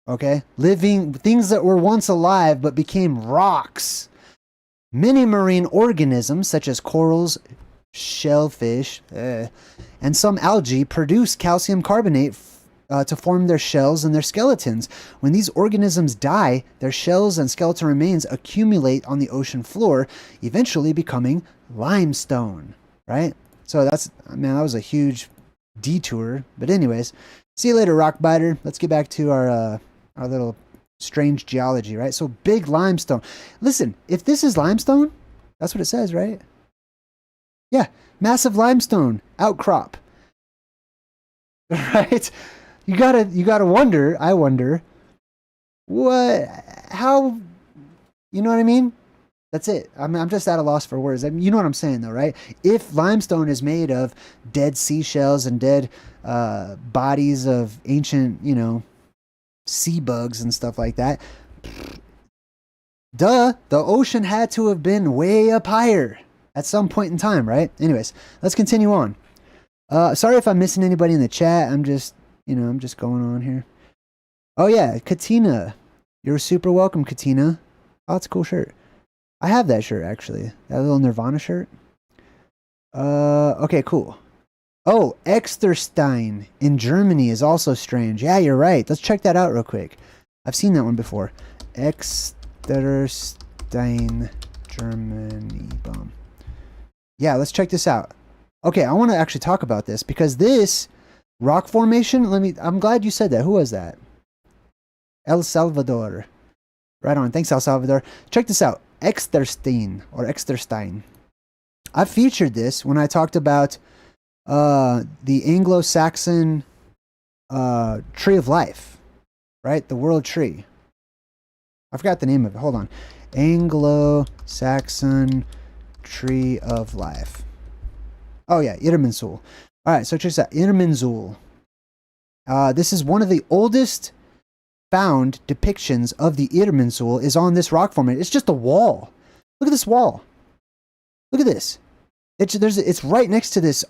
Okay? Living things that were once alive but became rocks. Many marine organisms, such as corals, shellfish, and some algae, produce calcium carbonate to form their shells and their skeletons. When these organisms die, their shells and skeletal remains accumulate on the ocean floor, eventually becoming limestone, right? So that was a huge detour. But anyways, see you later, Rockbiter. Let's get back to our little strange geology, right? So big limestone. Listen, if this is limestone, that's what it says, right? Yeah, massive limestone outcrop. Right? You gotta wonder, I wonder, how, you know what I mean? That's it. I'm just at a loss for words. You know what I'm saying though, right? If limestone is made of dead seashells and dead bodies of ancient, sea bugs and stuff like that, duh, the ocean had to have been way up higher at some point in time, right? Anyways, let's continue on. Sorry if I'm missing anybody in the chat. I'm just going on here. Oh yeah, Katina. You're super welcome, Katina. Oh, it's a cool shirt. I have that shirt actually. That little Nirvana shirt. Okay, cool. Oh, Exterstein in Germany is also strange. Yeah, you're right. Let's check that out real quick. I've seen that one before. Exterstein, Germany. Boom. Yeah, let's check this out. Okay, I want to actually talk about this because this rock formation, I'm glad you said that. Who was that? El Salvador. Right on. Thanks, El Salvador. Check this out. Exterstein. I featured this when I talked about the Anglo-Saxon tree of life, right? The world tree. I forgot the name of it. Hold on. Anglo-Saxon tree of life. Oh yeah, Irminsul. All All right, so check this out. Irminsul. This is one of the oldest found depictions of the Irminsul is on this rock formation. It's just a wall. Look at this wall. Look at this. It's right next to this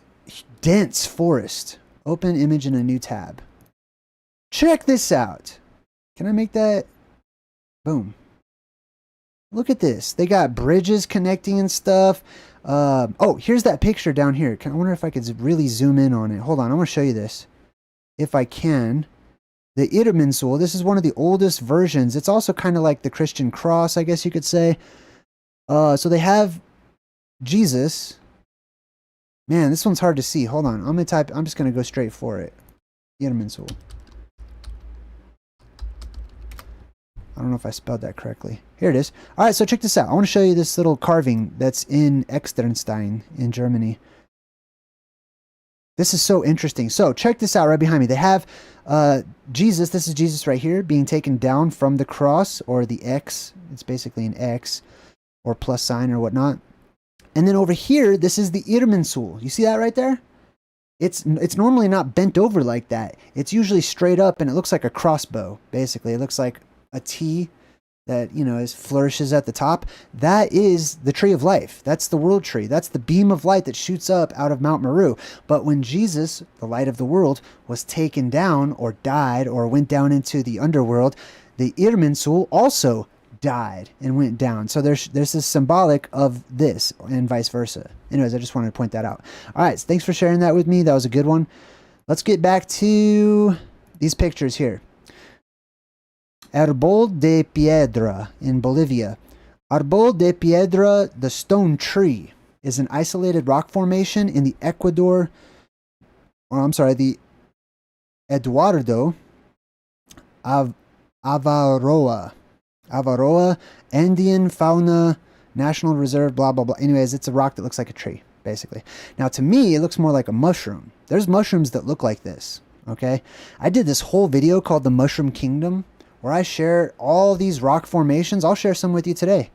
dense forest. Open image in a new tab. Check this out. Can I make that? Boom. Look at this. They got bridges connecting and stuff. Oh, here's that picture down here. I wonder if I could really zoom in on it. Hold on. I want to show you this. If I can. The Irminsul. This is one of the oldest versions. It's also kind of like the Christian cross, I guess you could say. So they have Jesus. Man, this one's hard to see. Hold on. I'm just going to go straight for it. Irminsul. I don't know if I spelled that correctly. Here it is. All right, so check this out. I want to show you this little carving that's in Externstein in Germany. This is so interesting. So check this out right behind me. They have Jesus. This is Jesus right here being taken down from the cross or the X. It's basically an X or plus sign or whatnot. And then over here, this is the Irminsul. You see that right there? It's normally not bent over like that. It's usually straight up and it looks like a crossbow, basically. It looks like a T that, you know, flourishes at the top. That is the tree of life. That's the world tree. That's the beam of light that shoots up out of Mount Meru. But when Jesus, the light of the world, was taken down or died or went down into the underworld, the Irminsul also died and went down. So there's this symbolic of this and vice versa. Anyways, I just wanted to point that out. All right, so thanks for sharing that with me. That was a good one. Let's get back to these pictures here. Árbol de Piedra in Bolivia. Árbol de Piedra, the stone tree, is an isolated rock formation in the the Eduardo Avaroa Andean Fauna National Reserve, blah, blah, blah. Anyways, it's a rock that looks like a tree, basically. Now, to me, it looks more like a mushroom. There's mushrooms that look like this, okay? I did this whole video called The Mushroom Kingdom, where I share all these rock formations. I'll share some with you today.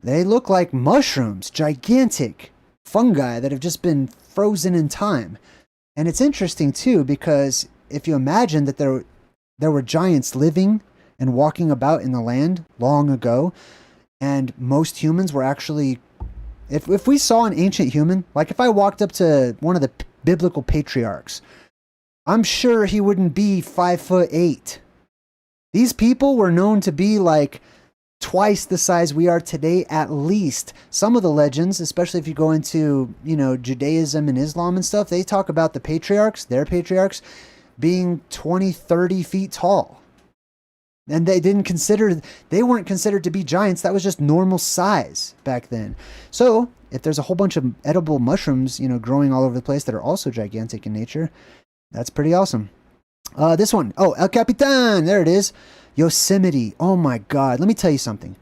They look like mushrooms, gigantic fungi that have just been frozen in time. And it's interesting, too, because if you imagine that there were giants living and walking about in the land long ago, and most humans were actually, if we saw an ancient human, like if I walked up to one of the biblical patriarchs, I'm sure he wouldn't be 5'8". These people were known to be like twice the size we are today, at least. Some of the legends, especially if you go into, you know, Judaism and Islam and stuff, they talk about the patriarchs, their patriarchs, being 20, 30 feet tall. And they weren't considered to be giants. That was just normal size back then. So if there's a whole bunch of edible mushrooms, you know, growing all over the place that are also gigantic in nature, that's pretty awesome. This one, oh, El Capitan, there it is. Yosemite. Oh my God. Let me tell you something.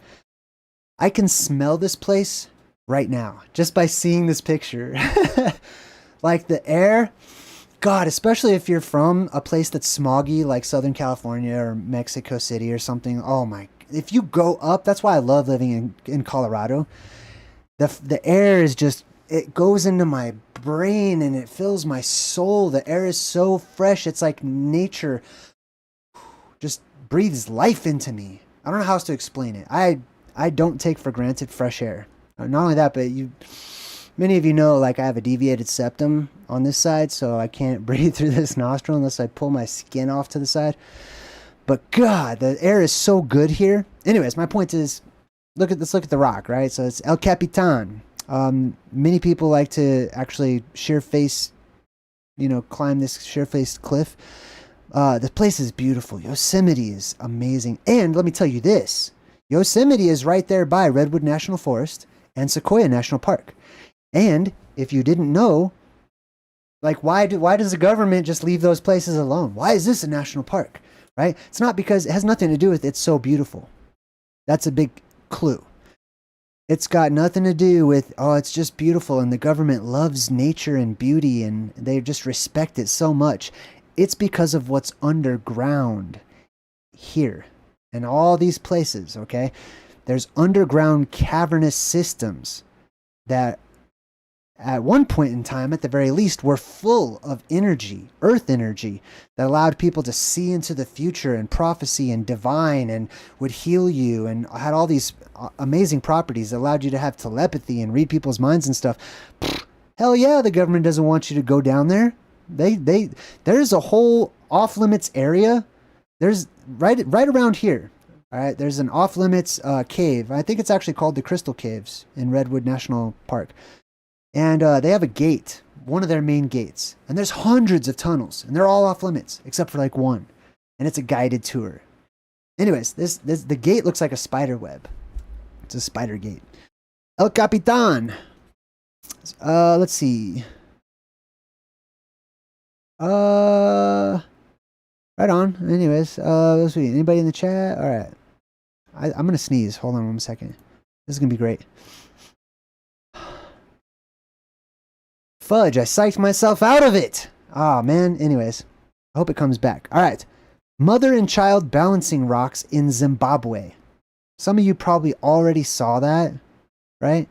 I can smell this place right now just by seeing this picture. Like the air, God, especially if you're from a place that's smoggy like Southern California or Mexico City or something. Oh my, if you go up, that's why I love living in Colorado. The air is just, it goes into my brain and it fills my soul. The air is so fresh. It's like nature just breathes life into me. I don't know how else to explain it. I don't take for granted fresh air. Not only that, but many of you know, like, I have a deviated septum on this side, so I can't breathe through this nostril unless I pull my skin off to the side. But God, the air is so good here. Anyways, my point is, let's look at the rock, right? So it's El Capitan. Many people like to actually sheer face, you know, climb this sheer face cliff. The place is beautiful. Yosemite is amazing. And let me tell you this, Yosemite is right there by Redwood National Forest and Sequoia National Park. And if you didn't know, like, why does the government just leave those places alone? Why is this a national park, right? It's not because it has nothing to do with it's so beautiful. That's a big clue. It's got nothing to do with, oh, it's just beautiful and the government loves nature and beauty and they just respect it so much. It's because of what's underground here and all these places, okay? There's underground cavernous systems that at one point in time, at the very least, were full of energy, earth energy, that allowed people to see into the future and prophecy and divine and would heal you and had all these amazing properties that allowed you to have telepathy and read people's minds and stuff. Hell yeah, the government doesn't want you to go down there. There's a whole off-limits area. There's right around here. All right, there's an off-limits cave. I think it's actually called the Crystal Caves in Redwood National Park. And they have a gate, one of their main gates. And there's hundreds of tunnels, and they're all off limits, except for like one. And it's a guided tour. Anyways, the gate looks like a spider web. It's a spider gate. El Capitan. Let's see. Right on. Anyways, let's see. Anybody in the chat? All right. I'm going to sneeze. Hold on 1 second. This is going to be great. Fudge, I psyched myself out of it. Ah, man. Anyways, I hope it comes back. All right. Mother and child balancing rocks in Zimbabwe. Some of you probably already saw that, right?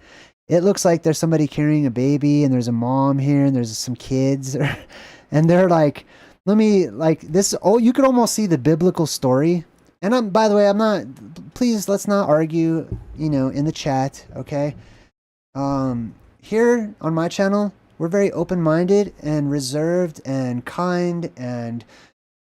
It looks like there's somebody carrying a baby and there's a mom here and there's some kids. And they're like, you could almost see the biblical story. And by the way, please, let's not argue, in the chat, okay? Here on my channel, we're very open-minded and reserved and kind and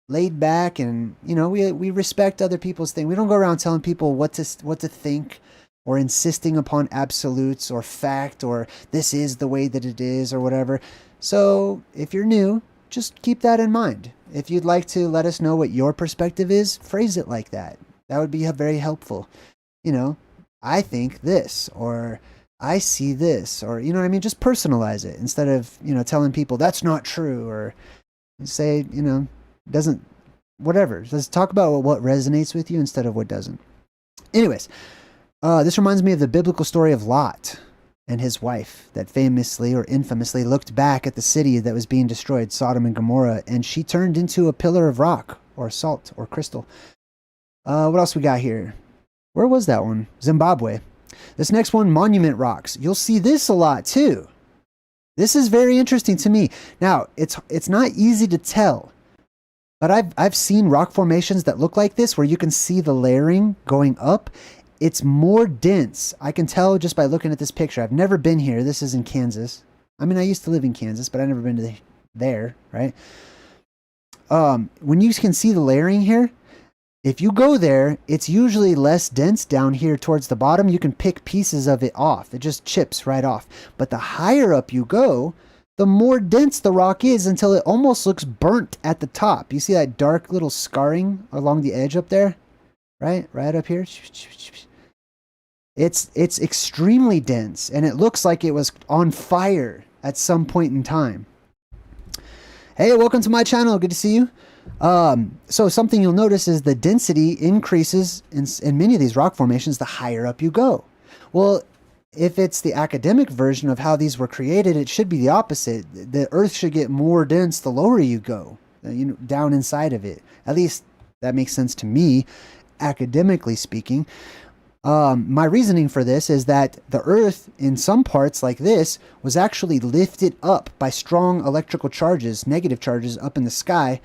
laid back, and we respect other people's things. We don't go around telling people what to think or insisting upon absolutes or fact or this is the way that it is or whatever. So if you're new, just keep that in mind. If you'd like to let us know what your perspective is, phrase it like that. That would be very helpful. I think this, or I see this, or, just personalize it instead of, telling people that's not true, or say, whatever. Just talk about what resonates with you instead of what doesn't. Anyways, this reminds me of the biblical story of Lot and his wife that famously or infamously looked back at the city that was being destroyed, Sodom and Gomorrah, and she turned into a pillar of rock or salt or crystal. What else we got here? Where was that one? Zimbabwe. This next one, monument rocks. You'll see this a lot too. This is very interesting to me. Now, it's not easy to tell, but I've seen rock formations that look like this where you can see the layering going up. It's more dense. I can tell just by looking at this picture. I've never been here. This is in Kansas. I mean, I used to live in Kansas, but I've never been to there, right? When you can see the layering here, if you go there, it's usually less dense down here towards the bottom. You can pick pieces of it off. It just chips right off. But the higher up you go, the more dense the rock is until it almost looks burnt at the top. You see that dark little scarring along the edge up there? Right up here. It's extremely dense, and it looks like it was on fire at some point in time. Hey, welcome to my channel. Good to see you. So something you'll notice is the density increases in many of these rock formations the higher up you go. Well, if it's the academic version of how these were created, it should be the opposite. The earth should get more dense the lower you go, down inside of it. At least that makes sense to me, academically speaking. My reasoning for this is that the earth in some parts like this was actually lifted up by strong electrical charges, negative charges up in the sky,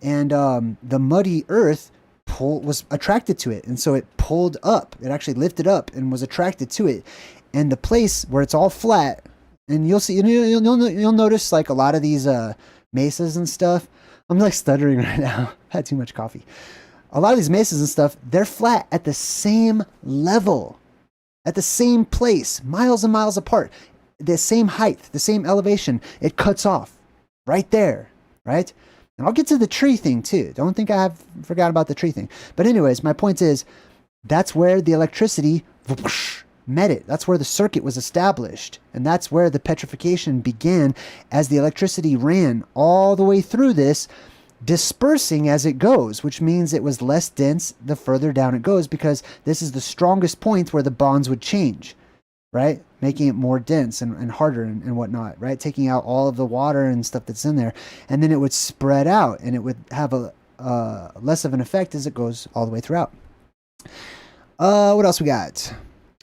and the muddy earth was attracted to it, and so it pulled up. It actually lifted up and was attracted to it. And the place where it's all flat, and you'll see, you'll notice like a lot of these mesas and stuff. I'm like stuttering right now. I had too much coffee. A lot of these mesas and stuff, they're flat at the same level, at the same place, miles and miles apart, the same height, the same elevation. It cuts off right there, right? And I'll get to the tree thing too. Don't think I have forgot about the tree thing. But anyways, my point is, that's where the electricity met it. That's where the circuit was established. And that's where the petrification began as the electricity ran all the way through this, dispersing as it goes, which means it was less dense the further down it goes, because this is the strongest point where the bonds would change, right? Making it more dense and harder and whatnot, right? Taking out all of the water and stuff that's in there. And then it would spread out and it would have a less of an effect as it goes all the way throughout. What else we got?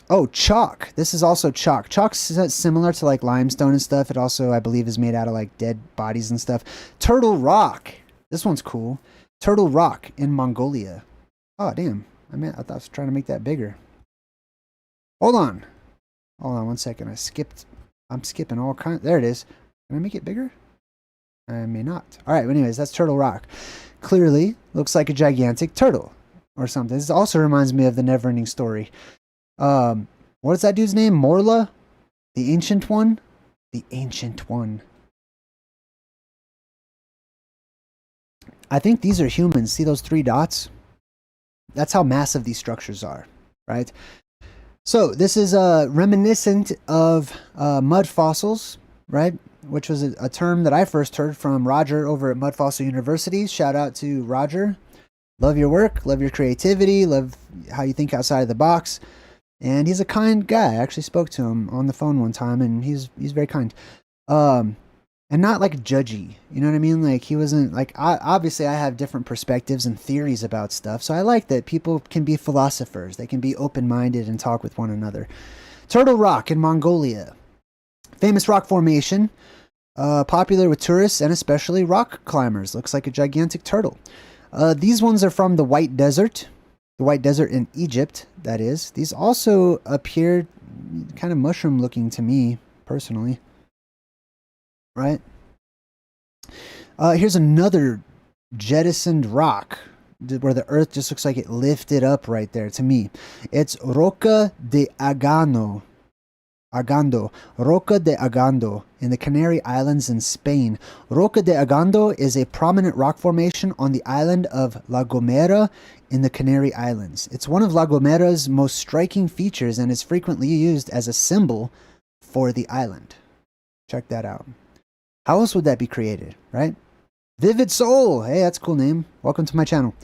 Oh, chalk. This is also chalk. Chalk's similar to like limestone and stuff. It also, I believe, is made out of like dead bodies and stuff. Turtle rock. This one's cool. Turtle rock in Mongolia. Oh, damn. I thought I was trying to make that bigger. Hold on. Hold on one second. I'm skipping all kinds. There it is. Can I make it bigger? I may not. All right. Anyways, that's turtle rock. Clearly looks like a gigantic turtle or something. This also reminds me of the Neverending Story. What is that dude's name? Morla? The Ancient One? The Ancient One. I think these are humans. See those 3 dots? That's how massive these structures are, right? So this is reminiscent of mud fossils, right? Which was a term that I first heard from Roger over at Mud Fossil University. Shout out to Roger. Love your work, love your creativity, love how you think outside of the box. And he's a kind guy. I actually spoke to him on the phone one time, and he's very kind. And not like judgy, you know what I mean? Like he wasn't like, obviously I have different perspectives and theories about stuff. So I like that people can be philosophers. They can be open-minded and talk with one another. Turtle Rock in Mongolia. Famous rock formation, popular with tourists and especially rock climbers. Looks like a gigantic turtle. These ones are from the White Desert. The White Desert in Egypt, that is. These also appear kind of mushroom looking to me, personally. Right? Here's another jettisoned rock where the earth just looks like it lifted up right there to me. It's Roca de Agando. Roca de Agando in the Canary Islands in Spain. Roca de Agando is a prominent rock formation on the island of La Gomera in the Canary Islands. It's one of La Gomera's most striking features and is frequently used as a symbol for the island. Check that out. How else would that be created, right? Vivid Soul. Hey, that's a cool name. Welcome to my channel.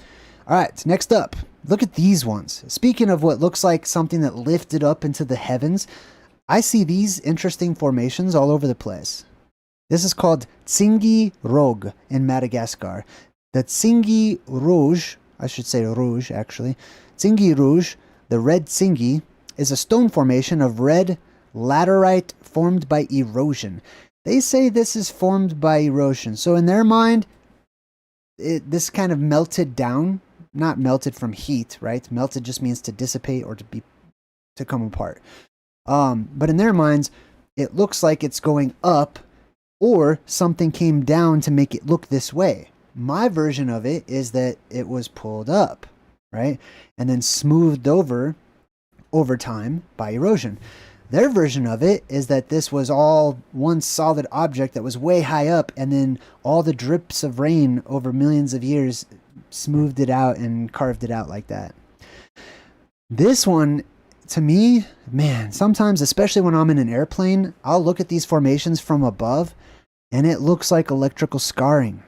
All right, next up, look at these ones. Speaking of what looks like something that lifted up into the heavens, I see these interesting formations all over the place. This is called Tsingy Rogue in Madagascar. The Tsingy Rouge, I should say Rouge actually, Tsingy Rouge, the red Tsingy, is a stone formation of red laterite formed by erosion. They say this is formed by erosion. So in their mind, this kind of melted down, not melted from heat, right? Melted just means to dissipate or to come apart. But in their minds, it looks like it's going up or something came down to make it look this way. My version of it is that it was pulled up, right? And then smoothed over time by erosion. Their version of it is that this was all one solid object that was way high up, and then all the drips of rain over millions of years smoothed it out and carved it out like that. This one, to me, man, sometimes, especially when I'm in an airplane, I'll look at these formations from above, and it looks like electrical scarring.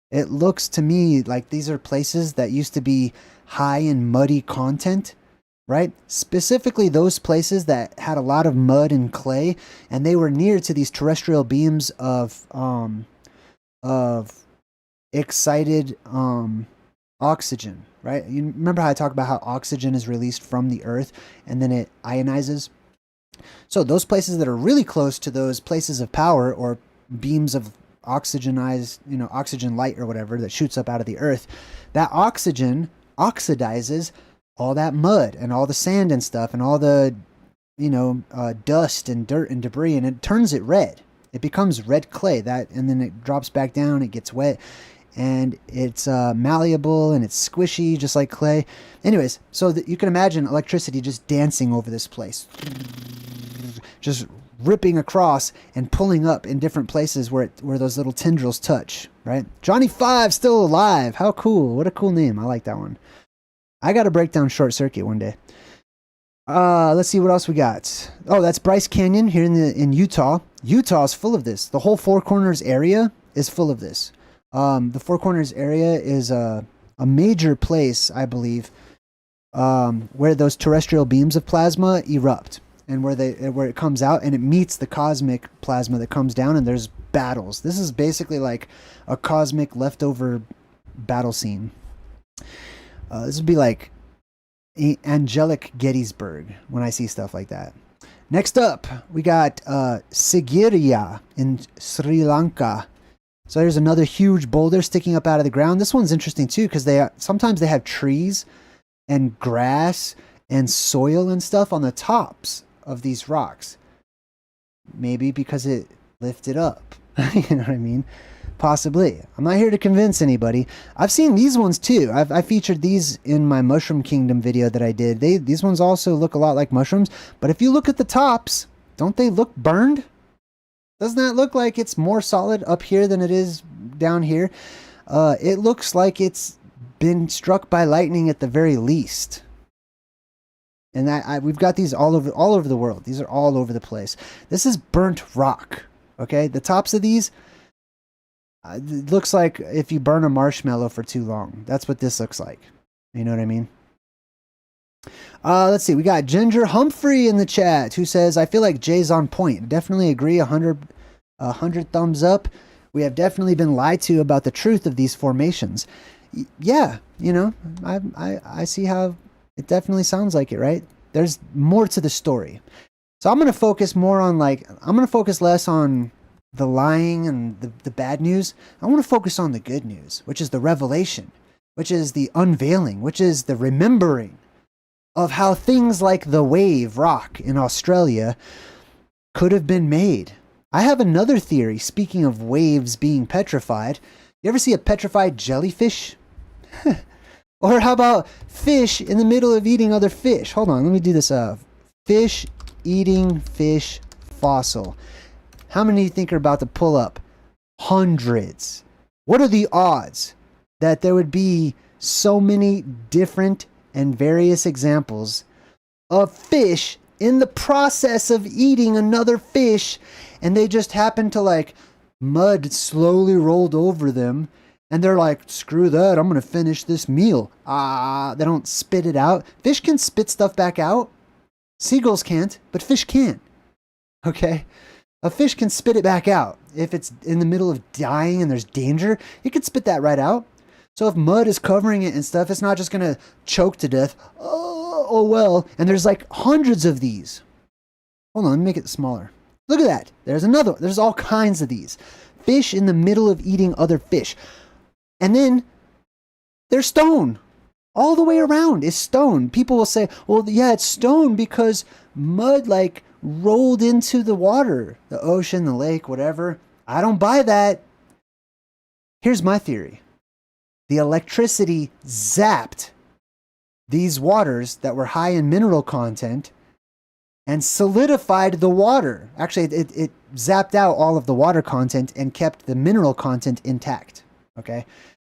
It looks to me like these are places that used to be high in muddy content, right? Specifically those places that had a lot of mud and clay, and they were near to these terrestrial beams of excited oxygen, right? You remember how I talk about how oxygen is released from the earth and then it ionizes? So those places that are really close to those places of power or beams of oxygenized, oxygen light or whatever that shoots up out of the earth, that oxygen oxidizes all that mud and all the sand and stuff and all the, dust and dirt and debris, and it turns it red. It becomes red clay, and then it drops back down, it gets wet, and it's malleable and it's squishy just like clay. Anyways, so that you can imagine electricity just dancing over this place, just ripping across and pulling up in different places where those little tendrils touch, right? Johnny 5 still alive. How cool. What a cool name. I like that one. I got to break down Short Circuit one day. Let's see what else we got. Oh, that's Bryce Canyon here in Utah. Utah is full of this. The whole Four Corners area is full of this. The Four Corners area is a major place, I believe, where those terrestrial beams of plasma erupt, and where it comes out and it meets the cosmic plasma that comes down, and there's battles. This is basically like a cosmic leftover battle scene. This would be like angelic Gettysburg when I see stuff like that. Next up, we got Sigiriya in Sri Lanka. So there's another huge boulder sticking up out of the ground. This one's interesting too because sometimes they have trees and grass and soil and stuff on the tops of these rocks. Maybe because it lifted up. You know what I mean? Possibly. I'm not here to convince anybody. I've seen these ones too. I featured these in my Mushroom Kingdom video that I did. These ones also look a lot like mushrooms. But if you look at the tops, don't they look burned? Doesn't that look like it's more solid up here than it is down here? It looks like it's been struck by lightning at the very least. And we've got these all over the world. These are all over the place. This is burnt rock. Okay, the tops of these, it looks like if you burn a marshmallow for too long. That's what this looks like. You know what I mean? Let's see. We got Ginger Humphrey in the chat who says, I feel like Jay's on point. Definitely agree. 100 thumbs up. We have definitely been lied to about the truth of these formations. Yeah, you know, I see how it definitely sounds like it, right? There's more to the story. So I'm going to focus more on I'm going to focus less on the lying and the bad news. I want to focus on the good news, which is the revelation, which is the unveiling, which is the remembering of how things like the wave rock in Australia could have been made. I have another theory, speaking of waves being petrified. You ever see a petrified jellyfish? Or how about fish in the middle of eating other fish? Hold on, let me do this. Fish eating fish fossil. How many do you think are about to pull up? Hundreds. What are the odds that there would be so many different and various examples of fish in the process of eating another fish, and they just happen to mud slowly rolled over them, and they're like, screw that, I'm gonna finish this meal. They don't spit it out. Fish can spit stuff back out. Seagulls can't, but fish can. Okay? A fish can spit it back out. If it's in the middle of dying and there's danger, it can spit that right out. So if mud is covering it and stuff, it's not just going to choke to death. Oh, well. And there's hundreds of these. Hold on, let me make it smaller. Look at that. There's another. There's all kinds of these. Fish in the middle of eating other fish. And then there's stone. All the way around is stone. People will say, well, yeah, it's stone because mud rolled into the water. The ocean, the lake, whatever. I don't buy that. Here's my theory. The electricity zapped these waters that were high in mineral content and solidified the water. Actually, it zapped out all of the water content and kept the mineral content intact. Okay?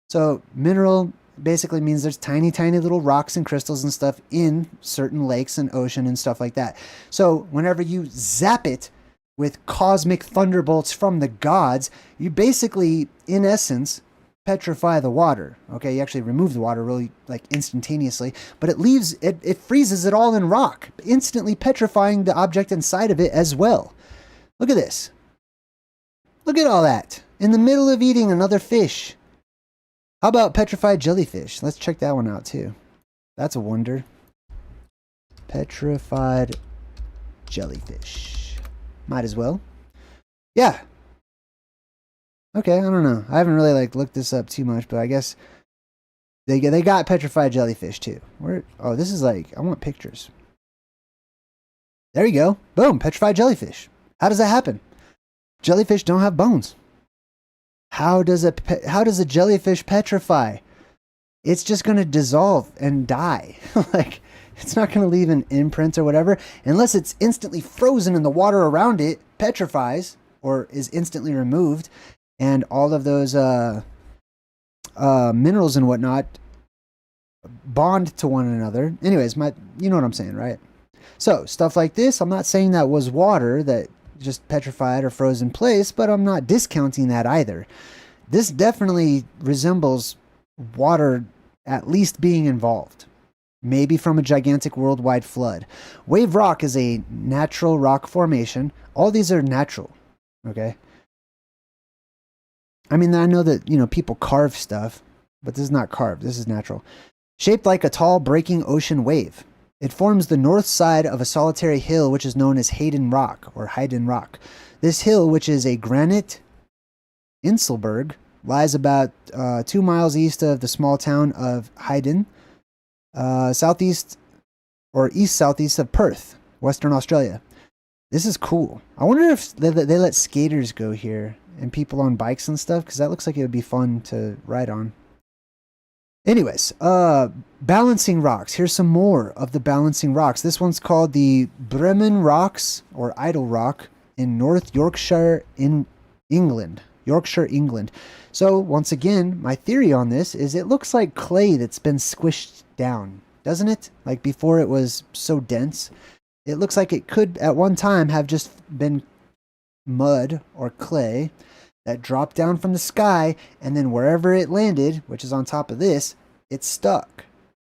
So mineral basically means there's tiny, tiny little rocks and crystals and stuff in certain lakes and ocean and stuff like that. So whenever you zap it with cosmic thunderbolts from the gods, you basically, in essence, petrify the water. Okay, you actually remove the water really instantaneously, but it freezes it all in rock, instantly petrifying the object inside of it as well. Look at this. Look at all that in the middle of eating another fish. How about petrified jellyfish? Let's check that one out too. That's a wonder. Petrified jellyfish. Might as well. Yeah. Okay, I don't know. I haven't really looked this up too much, but I guess they got petrified jellyfish too. Where? Oh, this is I want pictures. There you go. Boom, petrified jellyfish. How does that happen? Jellyfish don't have bones. How does a jellyfish petrify? It's just going to dissolve and die. It's not going to leave an imprint or whatever unless it's instantly frozen and the water around it petrifies or is instantly removed. And all of those minerals and whatnot bond to one another. Anyways, you know what I'm saying, right? So, stuff like this, I'm not saying that was water that just petrified or froze in place, but I'm not discounting that either. This definitely resembles water at least being involved. Maybe from a gigantic worldwide flood. Wave rock is a natural rock formation. All these are natural, okay? I mean, I know that, people carve stuff, but this is not carved. This is natural. shaped like a tall breaking ocean wave. It forms the north side of a solitary hill which is known as Hayden Rock or Hayden Rock. This hill, which is a granite Inselberg, lies about 2 miles east of the small town of Hayden, southeast or east-southeast of Perth, Western Australia. This is cool. I wonder if they let skaters go here and people on bikes and stuff, because that looks like it would be fun to ride on. Anyways, balancing rocks. Here's some more of the balancing rocks. This one's called the Bremen Rocks or Idle Rock in North Yorkshire in England. Yorkshire, England. So once again, my theory on this is it looks like clay that's been squished down, doesn't it? Like before it was so dense. It looks like it could at one time have just been mud or clay that dropped down from the sky, and then wherever it landed, which is on top of this, it stuck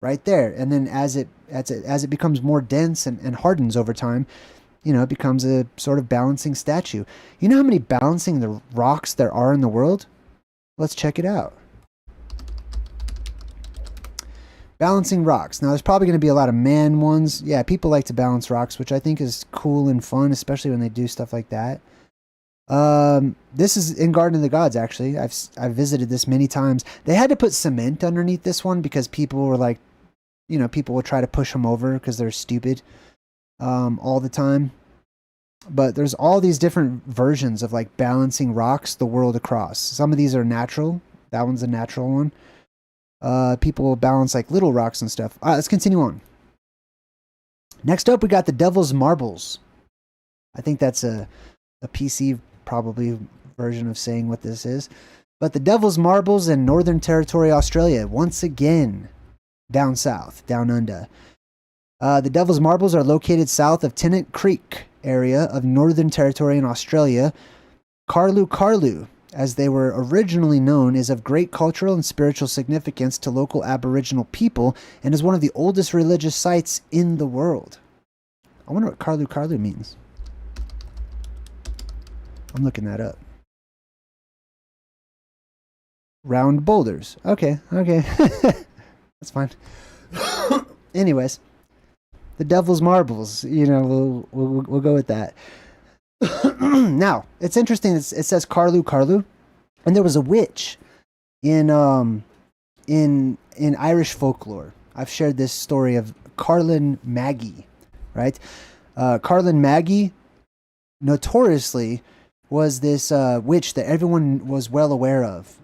right there. And then as it becomes more dense and hardens over time, you know, it becomes a sort of balancing statue. You know how many balancing the rocks there are in the world? Let's check it out. Balancing rocks. Now, there's probably going to be a lot of man ones. Yeah, people like to balance rocks, which I think is cool and fun, especially when they do stuff like that. This is in Garden of the Gods, actually. I've visited this many times. They had to put cement underneath this one because people were like, you know, people would try to push them over because they're stupid all the time. But there's all these different versions of like balancing rocks the world across. Some of these are natural. That one's a natural one. People will balance like little rocks and stuff. All right, let's continue on. Next up, we got the Devil's Marbles. I think that's a PC probably version of saying what this is. But the Devil's Marbles in Northern Territory, Australia. Once again, down south, down under. The Devil's Marbles are located south of Tennant Creek area of Northern Territory in Australia. Karlu, as they were originally known, is of great cultural and spiritual significance to local Aboriginal people and is one of the oldest religious sites in the world. I wonder what Karlu means. I'm looking that up. Round boulders. Okay. That's fine. Anyways, the Devil's Marbles, you know, we'll go with that. Now, it's interesting. It says Karlu, and there was a witch in Irish folklore. I've shared this story of Carlin Maggie, right? Carlin Maggie notoriously was this witch that everyone was well aware of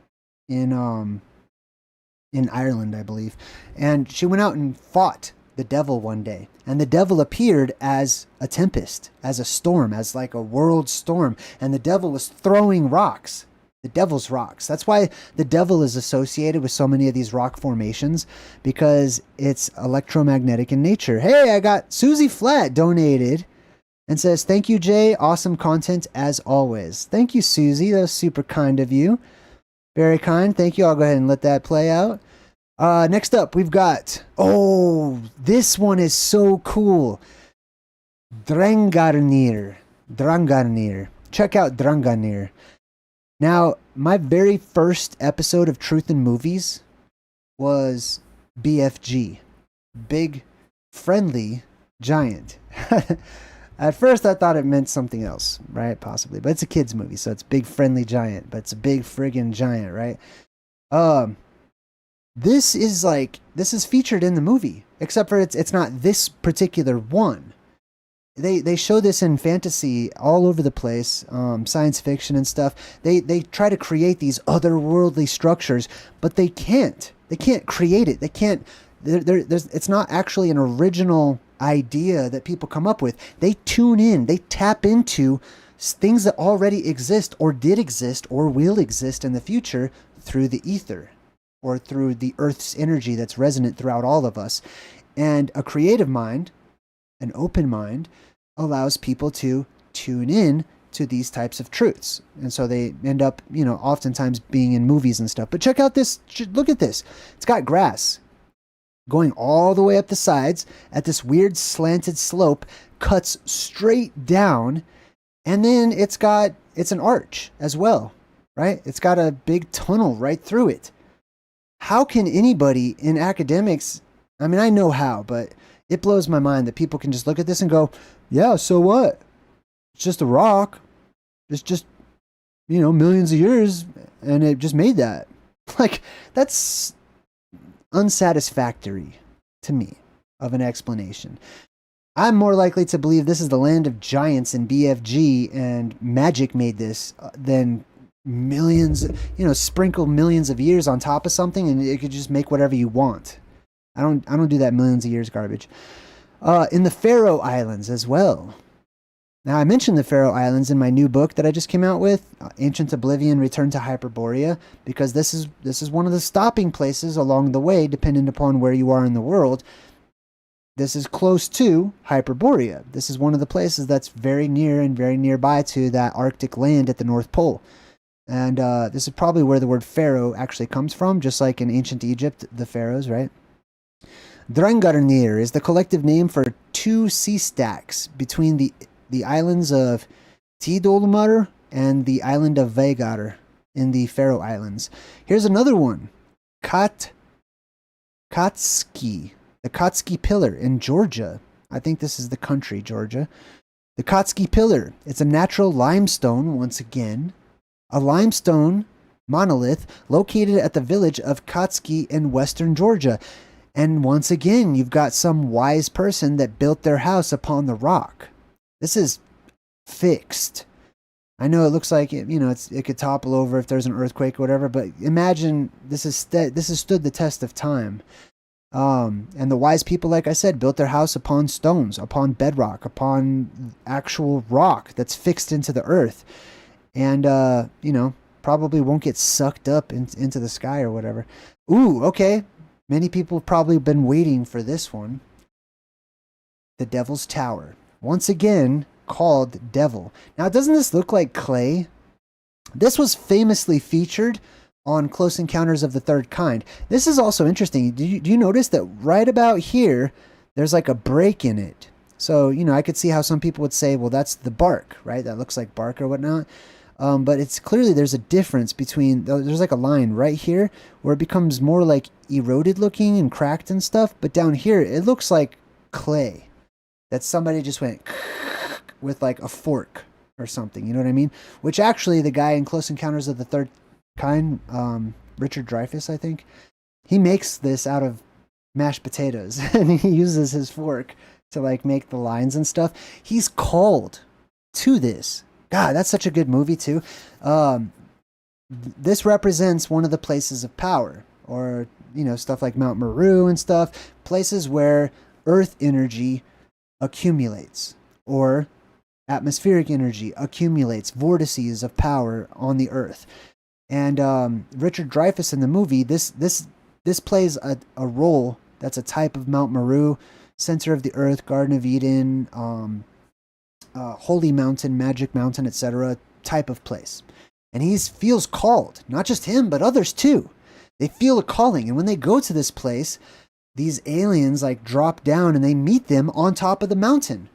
in Ireland, I believe. And she went out and fought the devil one day. And the devil appeared as a tempest, as a storm, as like a world storm. And the devil was throwing rocks. The devil's rocks. That's why the devil is associated with so many of these rock formations, because it's electromagnetic in nature. Hey, I got Susie Flat donated and says, "Thank you, Jay. Awesome content as always." Thank you, Susie. That was super kind of you. Very kind. Thank you. I'll go ahead and let that play out. Next up, we've got, this one is so cool. Drangarnir. Check out Drangarnir. Now, my very first episode of Truth in Movies was BFG. Big, friendly, giant. At first, I thought it meant something else, right? Possibly. But it's a kid's movie, so it's big, friendly, giant. But it's a big friggin' giant, right? This is featured in the movie, except for it's not this particular one. They show this in fantasy all over the place, science fiction and stuff. They try to create these otherworldly structures, but they can't. They can't create it. They can't. It's not actually an original idea that people come up with. They tune in. They tap into things that already exist or did exist or will exist in the future through the ether or through the Earth's energy that's resonant throughout all of us. And a creative mind, an open mind, allows people to tune in to these types of truths. And so they end up, oftentimes being in movies and stuff. But check out this. Look at this. It's got grass going all the way up the sides at this weird slanted slope, cuts straight down. And then it's an arch as well, right? It's got a big tunnel right through it. How can anybody in academics I mean, I know how, but it blows my mind that people can just look at this and go, yeah, so what? It's just a rock. It's just, millions of years, and it just made that. Like, that's unsatisfactory to me of an explanation. I'm more likely to believe this is the land of giants in BFG and magic made this than millions, sprinkle millions of years on top of something and it could just make whatever you want. I don't do that millions of years garbage. In the Faroe Islands as well. Now, I mentioned the Faroe Islands in my new book that I just came out with, Ancient Oblivion, Return to Hyperborea, because this is one of the stopping places along the way, depending upon where you are in the world. This is close to Hyperborea. This is one of the places that's very near and very nearby to that Arctic land at the North Pole. And this is probably where the word pharaoh actually comes from, just like in ancient Egypt, the pharaohs, right? Drangarnir is the collective name for two sea stacks between the islands of Tidolmar and the island of Vegar in the Faroe Islands. Here's another one. Katski. The Katski Pillar in Georgia. I think this is the country, Georgia. The Katski Pillar. It's a natural limestone, once again. A limestone monolith located at the village of Katski in western Georgia. And once again, you've got some wise person that built their house upon the rock. This is fixed. I know it looks like it could topple over if there's an earthquake or whatever, but imagine this has stood the test of time. And the wise people, like I said, built their house upon stones, upon bedrock, upon actual rock that's fixed into the earth. And, probably won't get sucked up into the sky or whatever. Ooh, okay. Many people have probably been waiting for this one. The Devil's Tower. Once again, called Devil. Now, doesn't this look like clay? This was famously featured on Close Encounters of the Third Kind. This is also interesting. Do you notice that right about here, there's like a break in it? So, I could see how some people would say, well, that's the bark, right? That looks like bark or whatnot. But it's clearly there's a difference between, there's like a line right here where it becomes more like eroded looking and cracked and stuff. But down here, it looks like clay that somebody just went with like a fork or something. You know what I mean? Which actually the guy in Close Encounters of the Third Kind, Richard Dreyfuss, I think, he makes this out of mashed potatoes and he uses his fork to like make the lines and stuff. He's called to this. God, that's such a good movie too. This represents one of the places of power, or stuff like Mount Meru and stuff, places where earth energy accumulates, or atmospheric energy accumulates, vortices of power on the earth. And Richard Dreyfuss in the movie, this plays a role that's a type of Mount Meru, center of the earth, Garden of Eden, Holy Mountain, Magic Mountain, etc. type of place. And he feels called, not just him, but others too. They feel a calling. And when they go to this place, these aliens like drop down and they meet them on top of the mountain.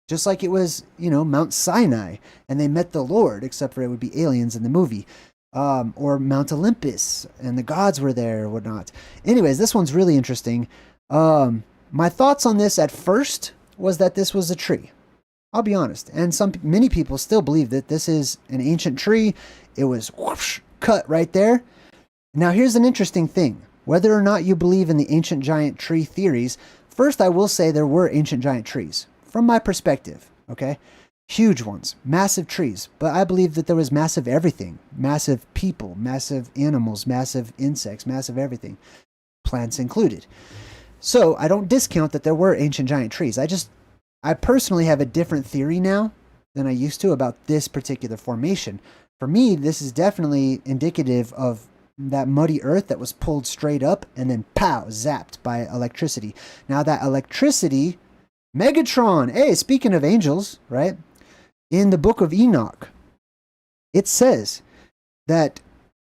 Just like it was, Mount Sinai. And they met the Lord, except for it would be aliens in the movie. Or Mount Olympus, and the gods were there or whatnot. Anyways, this one's really interesting. My thoughts on this at first was that this was a tree. I'll be honest. And many people still believe that this is an ancient tree. It was whoosh, cut right there. Now, here's an interesting thing. Whether or not you believe in the ancient giant tree theories, first I will say there were ancient giant trees. From my perspective, okay? Huge ones, massive trees. But I believe that there was massive everything. Massive people, massive animals, massive insects, massive everything. Plants included. So I don't discount that there were ancient giant trees. I personally have a different theory now than I used to about this particular formation. For me, this is definitely indicative of that muddy earth that was pulled straight up and then pow, zapped by electricity. Now that electricity, Megatron, hey, speaking of angels, right? In the book of Enoch, it says that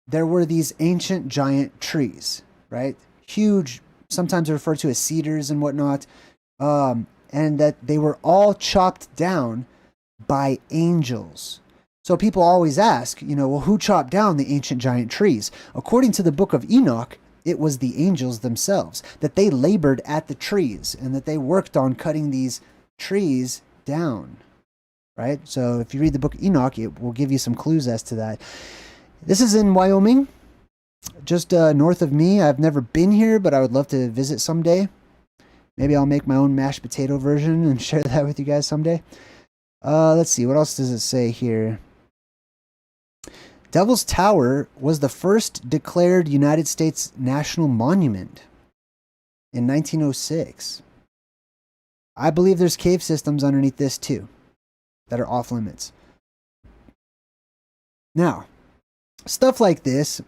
there were these ancient giant trees, right? Huge, sometimes referred to as cedars and whatnot. And that they were all chopped down by angels. So people always ask, well, who chopped down the ancient giant trees? According to the book of Enoch, it was the angels themselves, that they labored at the trees and that they worked on cutting these trees down, right? So if you read the book Enoch, it will give you some clues as to that. This is in Wyoming, just north of me. I've never been here, but I would love to visit someday. Maybe I'll make my own mashed potato version and share that with you guys someday. Let's see, what else does it say here? Devil's Tower was the first declared United States national monument in 1906. I believe there's cave systems underneath this too that are off limits. Now, stuff like this,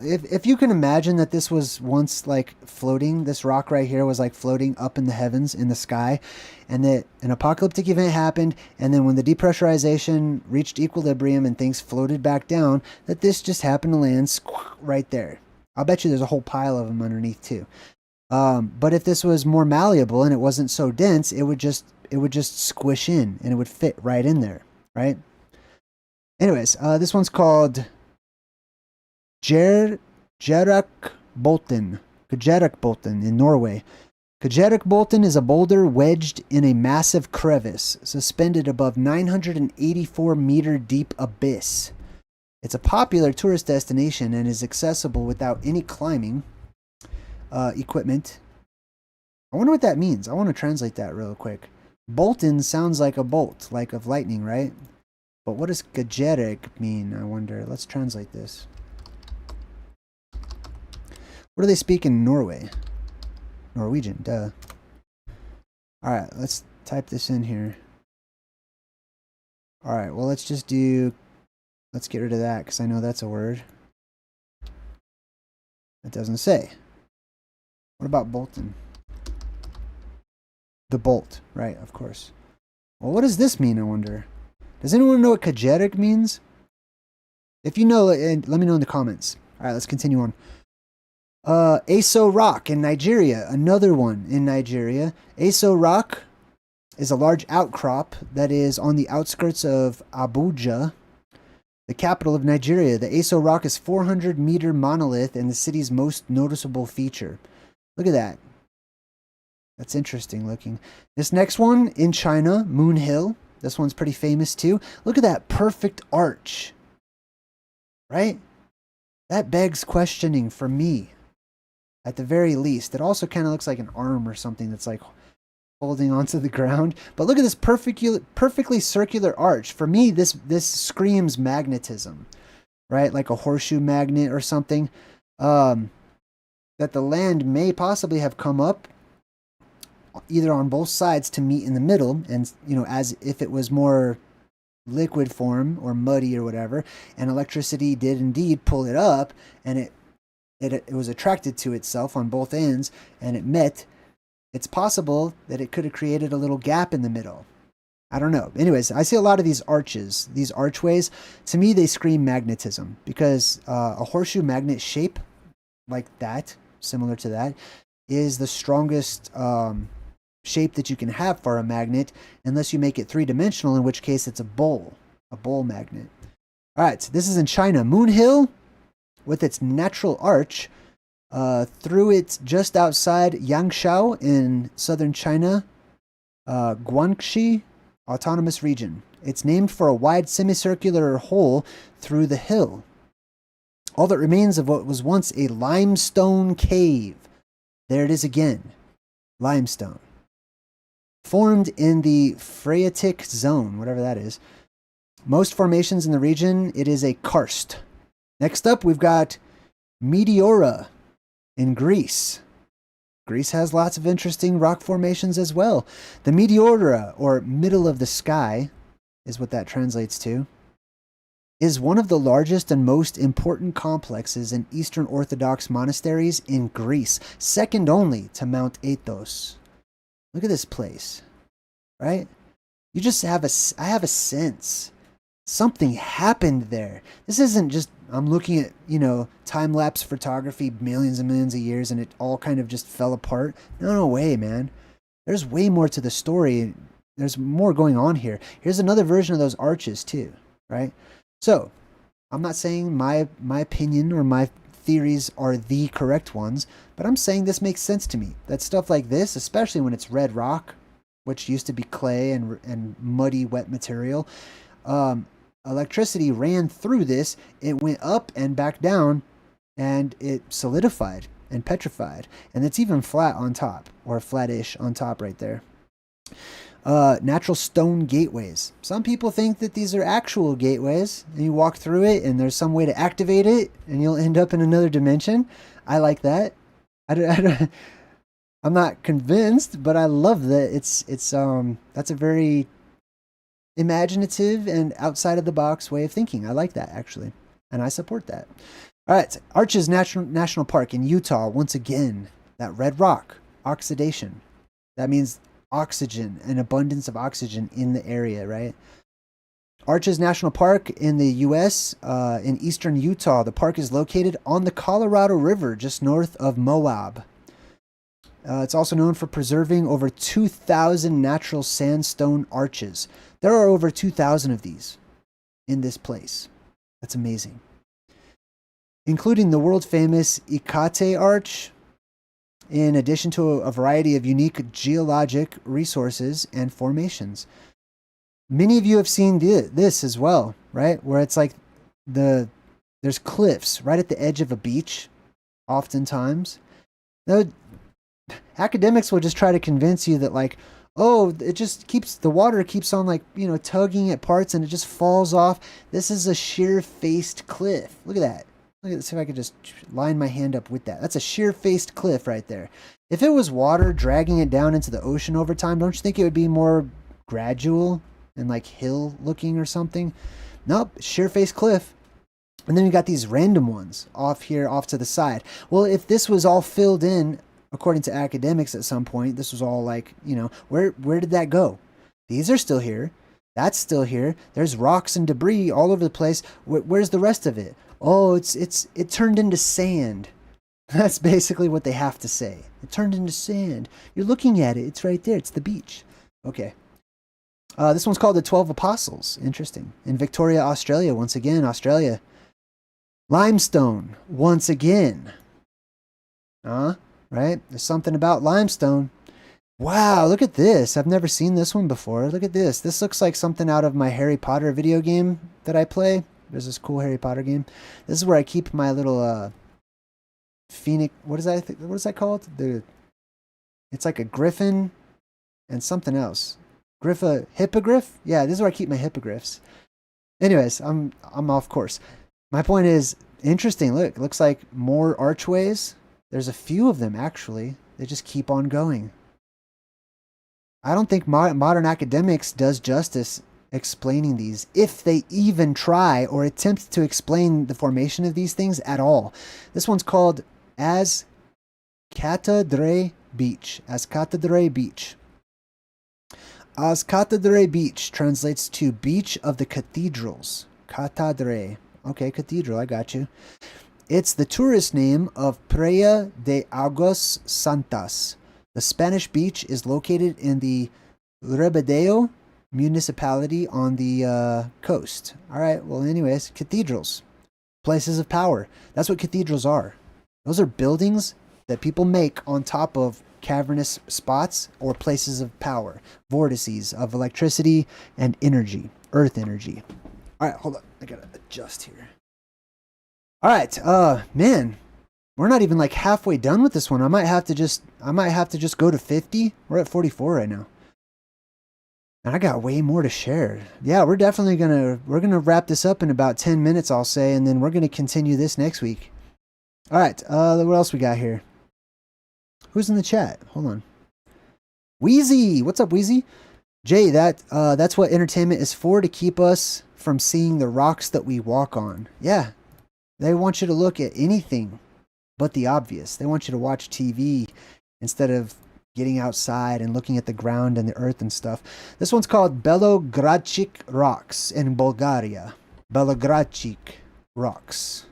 if you can imagine that this was once like floating, this rock right here was like floating up in the heavens, in the sky, and that an apocalyptic event happened, and then when the depressurization reached equilibrium and things floated back down, that this just happened to land right there. I'll bet you there's a whole pile of them underneath too. But if this was more malleable and it wasn't so dense, it would just squish in and it would fit right in there, right? Anyways, this one's called Geologic in Norway. Geologic is a boulder wedged in a massive crevice, suspended above 984-meter deep abyss. It's a popular tourist destination and is accessible without any climbing equipment. I wonder what that means. I want to translate that real quick. Bolton sounds like a bolt, like of lightning, right? But what does Geologic mean, I wonder? Let's translate this. What do they speak in Norway? Norwegian, duh. Alright, let's type this in here. Alright, well, let's get rid of that, because I know that's a word. It doesn't say. What about Bolton? The bolt, right, of course. Well, what does this mean, I wonder? Does anyone know what Geologic means? If you know, let me know in the comments. Alright, let's continue on. Aso Rock in Nigeria, another one in Nigeria. Aso Rock is a large outcrop that is on the outskirts of Abuja, the capital of Nigeria. The Aso Rock is 400-meter monolith and the city's most noticeable feature. Look at that. That's interesting looking. This next one in China, Moon Hill. This one's pretty famous too. Look at that perfect arch. Right? That begs questioning for me. At the very least. It also kind of looks like an arm or something that's like holding onto the ground. But look at this perfectly circular arch. For me, this screams magnetism. Right? Like a horseshoe magnet or something. That the land may possibly have come up either on both sides to meet in the middle, and as if it was more liquid form or muddy or whatever, and electricity did indeed pull it up, and it was attracted to itself on both ends, and it met. It's possible that it could have created a little gap in the middle. I don't know. Anyways, I see a lot of these arches, these archways. To me, they scream magnetism, because a horseshoe magnet shape like that, similar to that, is the strongest shape that you can have for a magnet, unless you make it three-dimensional, in which case it's a bowl magnet. All right, so this is in China. Moon Hill, with its natural arch, through it just outside Yangshao in southern China, Guangxi Autonomous Region. It's named for a wide semicircular hole through the hill. All that remains of what was once a limestone cave. There it is again. Limestone. Formed in the phreatic zone, whatever that is. Most formations in the region, it is a karst. Next up, we've got Meteora in Greece. Greece has lots of interesting rock formations as well. The Meteora, or middle of the sky, is what that translates to, is one of the largest and most important complexes in Eastern Orthodox monasteries in Greece, second only to Mount Athos. Look at this place, right? You just have I have a sense. Something happened there. This isn't just, I'm looking at, time-lapse photography, millions and millions of years, and it all kind of just fell apart. No way, man. There's way more to the story. There's more going on here. Here's another version of those arches, too, right? So, I'm not saying my opinion or my theories are the correct ones, but I'm saying this makes sense to me. That stuff like this, especially when it's red rock, which used to be clay and muddy, wet material, electricity ran through this. It went up and back down, and it solidified and petrified. And it's even flat on top, or flattish on top right there. Natural stone gateways. Some people think that these are actual gateways, and you walk through it, and there's some way to activate it, and you'll end up in another dimension. I like that. I'm not convinced, but I love that. That's a very imaginative and outside of the box way of thinking. I like that, actually, and I support that. All right, Arches National Park in Utah. Once again, that red rock oxidation. That means oxygen, an abundance of oxygen in the area, right? Arches National Park in the U.S., in eastern Utah. The park is located on the Colorado River, just north of Moab. It's also known for preserving over 2,000 natural sandstone arches. There are over 2,000 of these in this place. That's amazing. Including the world-famous Icate Arch, in addition to a variety of unique geologic resources and formations. Many of you have seen this as well, right? Where it's like there's cliffs right at the edge of a beach, oftentimes. Now, academics will just try to convince you that, like, oh, it just keeps, the water keeps on, like, you know, tugging at parts and it just falls off. This is a sheer-faced cliff. Look at that. Let's see if I could just line my hand up with that. That's a sheer-faced cliff right there. If it was water dragging it down into the ocean over time, don't you think it would be more gradual and like hill-looking or something? Nope, sheer-faced cliff. And then we got these random ones off here, off to the side. Well, if this was all filled in, according to academics at some point, this was all like, you know, where did that go? These are still here. That's still here. There's rocks and debris all over the place. Where's the rest of it? Oh, it turned into sand. That's basically what they have to say. It turned into sand. You're looking at it. It's right there. It's the beach. Okay. This one's called the 12 Apostles. Interesting. In Victoria, Australia. Once again, Australia. Limestone. Once again. Right? There's something about limestone. Wow, look at this. I've never seen this one before. Look at this. This looks like something out of my Harry Potter video game that I play. There's this cool Harry Potter game. This is where I keep my little phoenix. What is that called? It's like a griffin and something else. Hippogriff? Yeah, this is where I keep my hippogriffs. Anyways, I'm off course. My point is, interesting. Look, it looks like more archways. There's a few of them, actually. They just keep on going. I don't think modern academics does justice explaining these, if they even try or attempt to explain the formation of these things at all. This one's called Azcatedre Beach. Azcatedre Beach. Azcatedre Beach translates to Beach of the Cathedrals. Catedre. Okay, cathedral, I got you. It's the tourist name of Praia de Aguas Santas. The Spanish beach is located in the Rebedeo municipality on the coast. All right, well, anyways, cathedrals, places of power. That's what cathedrals are. Those are buildings that people make on top of cavernous spots or places of power, vortices of electricity and energy, earth energy. All right, hold on. I gotta adjust here. All right, man, we're not even like halfway done with this one. I might have to just go to 50. We're at 44 right now. And I got way more to share. Yeah, we're definitely we're gonna wrap this up in about 10 minutes, I'll say, and then we're gonna continue this next week. All right, what else we got here? Who's in the chat? Hold on. Wheezy, what's up, Wheezy? Jay, that's what entertainment is for, to keep us from seeing the rocks that we walk on. Yeah, they want you to look at anything but the obvious. They want you to watch TV instead of getting outside and looking at the ground and the earth and stuff. This one's called Belogracic Rocks in Bulgaria. Belogracic Rocks.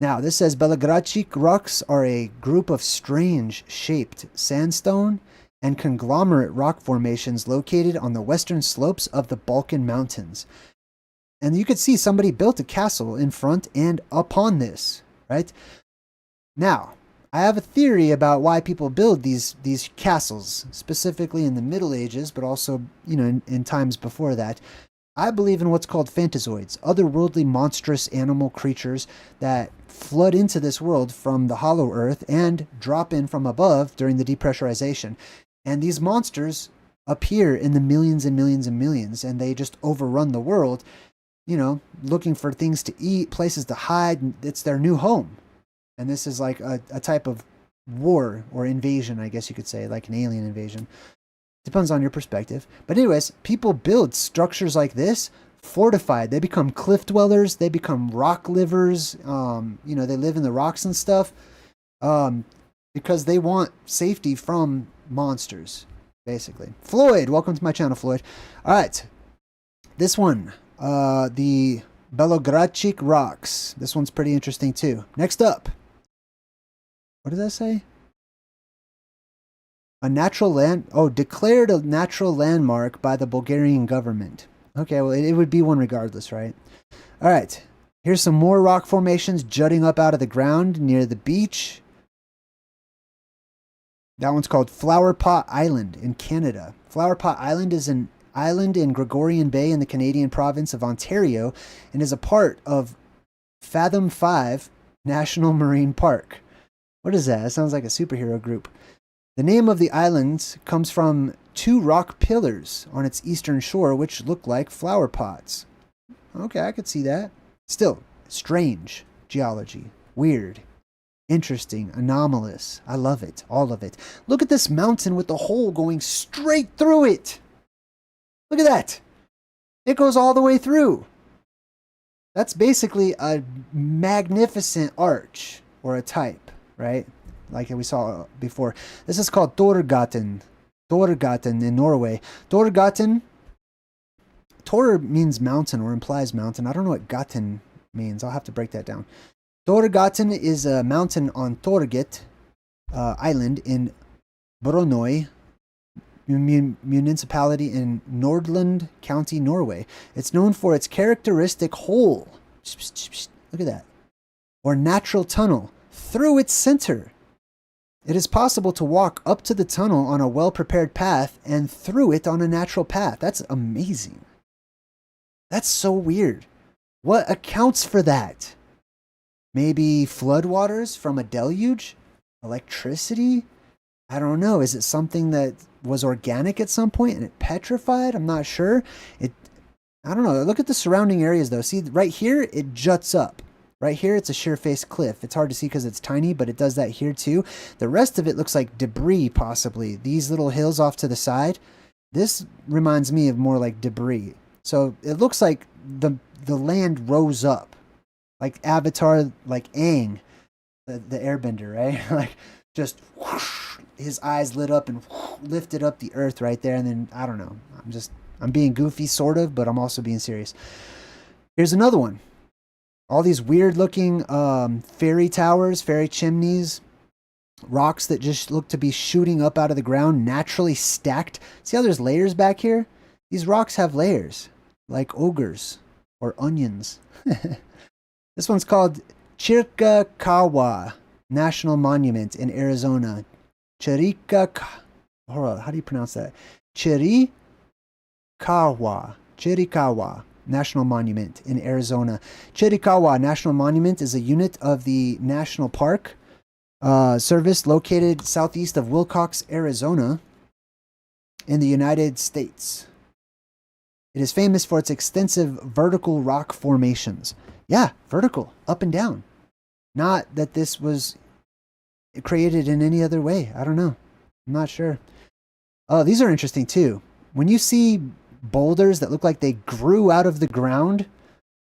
Now, this says Belogracic rocks are a group of strange shaped sandstone and conglomerate rock formations located on the western slopes of the Balkan Mountains. And you could see somebody built a castle in front and upon this, right? Now, I have a theory about why people build these castles, specifically in the Middle Ages, but also, you know, in times before that. I believe in what's called phantazoids, otherworldly monstrous animal creatures that flood into this world from the hollow earth and drop in from above during the depressurization. And these monsters appear in the millions and millions and millions, and they just overrun the world, you know, looking for things to eat, places to hide. It's their new home. And this is like a type of war or invasion, I guess you could say, like an alien invasion. Depends on your perspective. But anyways, people build structures like this, fortified. They become cliff dwellers. They become rock livers. You know, they live in the rocks and stuff because they want safety from monsters, basically. Floyd, welcome to my channel, Floyd. All right. This one, the Belogracic rocks. This one's pretty interesting too. Next up. What does that say? A natural land... Oh, declared a natural landmark by the Bulgarian government. Okay, well, it would be one regardless, right? All right. Here's some more rock formations jutting up out of the ground near the beach. That one's called Flower Pot Island in Canada. Flower Pot Island is an island in Gregorian Bay in the Canadian province of Ontario and is a part of Fathom 5 National Marine Park. What is that? That sounds like a superhero group. The name of the island comes from two rock pillars on its eastern shore, which look like flower pots. Okay, I could see that. Still, strange geology. Weird. Interesting. Anomalous. I love it. All of it. Look at this mountain with the hole going straight through it. Look at that. It goes all the way through. That's basically a magnificent arch or a type, right? Like we saw before. This is called Torgaten. Torgaten in Norway. Torgaten. Tor means mountain or implies mountain. I don't know what Gaten means. I'll have to break that down. Torgaten is a mountain on Torget Island in Brønnøy municipality in Nordland County, Norway. It's known for its characteristic hole. Look at that. Or natural tunnel through its center. It is possible to walk up to the tunnel on a well-prepared path and through it on a natural path. That's amazing. That's so weird. What accounts for that? Maybe floodwaters from a deluge? Electricity? I don't know. Is it something that was organic at some point and it petrified? I'm not sure. I don't know. Look at the surrounding areas though. See, right here, it juts up. Right here, it's a sheer-faced cliff. It's hard to see because it's tiny, but it does that here too. The rest of it looks like debris, possibly. These little hills off to the side, this reminds me of more like debris. So it looks like the land rose up. Like Avatar, like Aang, the airbender, right? Like just whoosh, his eyes lit up and whoosh, lifted up the earth right there. And then, I don't know. I'm being goofy, sort of, but I'm also being serious. Here's another one. All these weird looking fairy towers, fairy chimneys, rocks that just look to be shooting up out of the ground, naturally stacked. See how there's layers back here? These rocks have layers, like ogres or onions. This one's called Chiricahua National Monument in Arizona. How do you pronounce that? Chiricahua National Monument in Arizona. Chiricahua National Monument is a unit of the National Park Service located southeast of Willcox, Arizona, in the United States. It is famous for its extensive vertical rock formations. Yeah, vertical, up and down. Not that this was created in any other way. I don't know. I'm not sure. Oh, these are interesting too. When you see boulders that look like they grew out of the ground,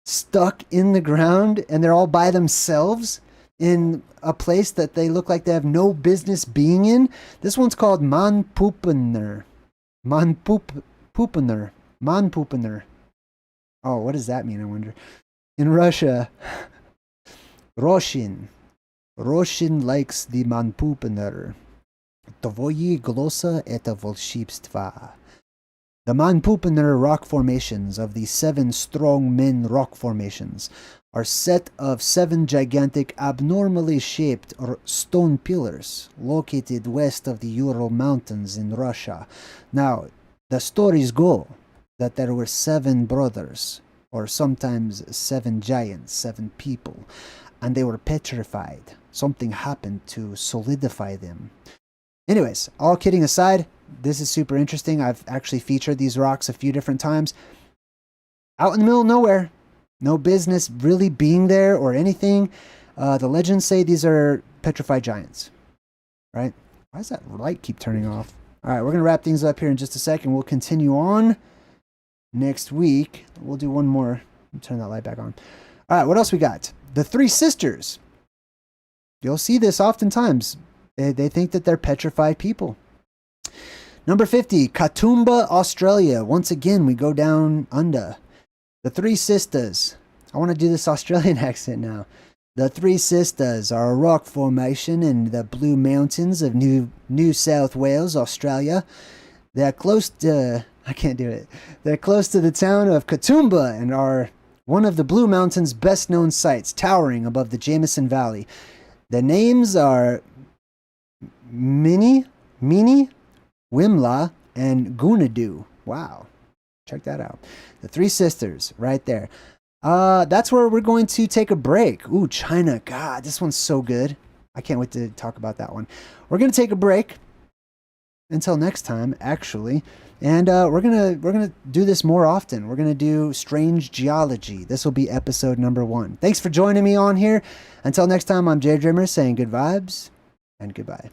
stuck in the ground, and they're all by themselves in a place that they look like they have no business being in. This one's called Manpupener. Manpupener. Oh, what does that mean, I wonder? In Russia, Roshin likes the Manpupener. Tvoyi glosa это волшебство. The Manpupener rock formations of the 7 strong men rock formations are set of 7 gigantic abnormally shaped stone pillars located west of the Ural Mountains in Russia. Now, the stories go that there were 7 brothers, or sometimes 7 giants, 7 people, and they were petrified. Something happened to solidify them. Anyways, all kidding aside, this is super interesting. I've actually featured these rocks a few different times. Out in the middle of nowhere. No business really being there or anything. The legends say these are petrified giants. Right? Why does that light keep turning off? Alright, we're going to wrap things up here in just a second. We'll continue on next week. We'll do one more. Turn that light back on. Alright, what else we got? The 3 sisters. You'll see this oftentimes. They think that they're petrified people. Number 50, Katoomba, Australia. Once again, we go down under. The 3 sisters. I want to do this Australian accent now. The 3 sisters are a rock formation in the Blue Mountains of New South Wales, Australia. They're close to... I can't do it. They're close to the town of Katoomba and are one of the Blue Mountains' best-known sites, towering above the Jameson Valley. The names are Mini, Wimla, and Gunadu. Wow. Check that out. The 3 sisters right there. That's where we're going to take a break. Ooh, China. God, this one's so good. I can't wait to talk about that one. We're going to take a break until next time, actually. And we're gonna do this more often. We're gonna do strange geology. This will be episode number 1. Thanks for joining me on here. Until next time, I'm JayDreamerZ saying good vibes and goodbye.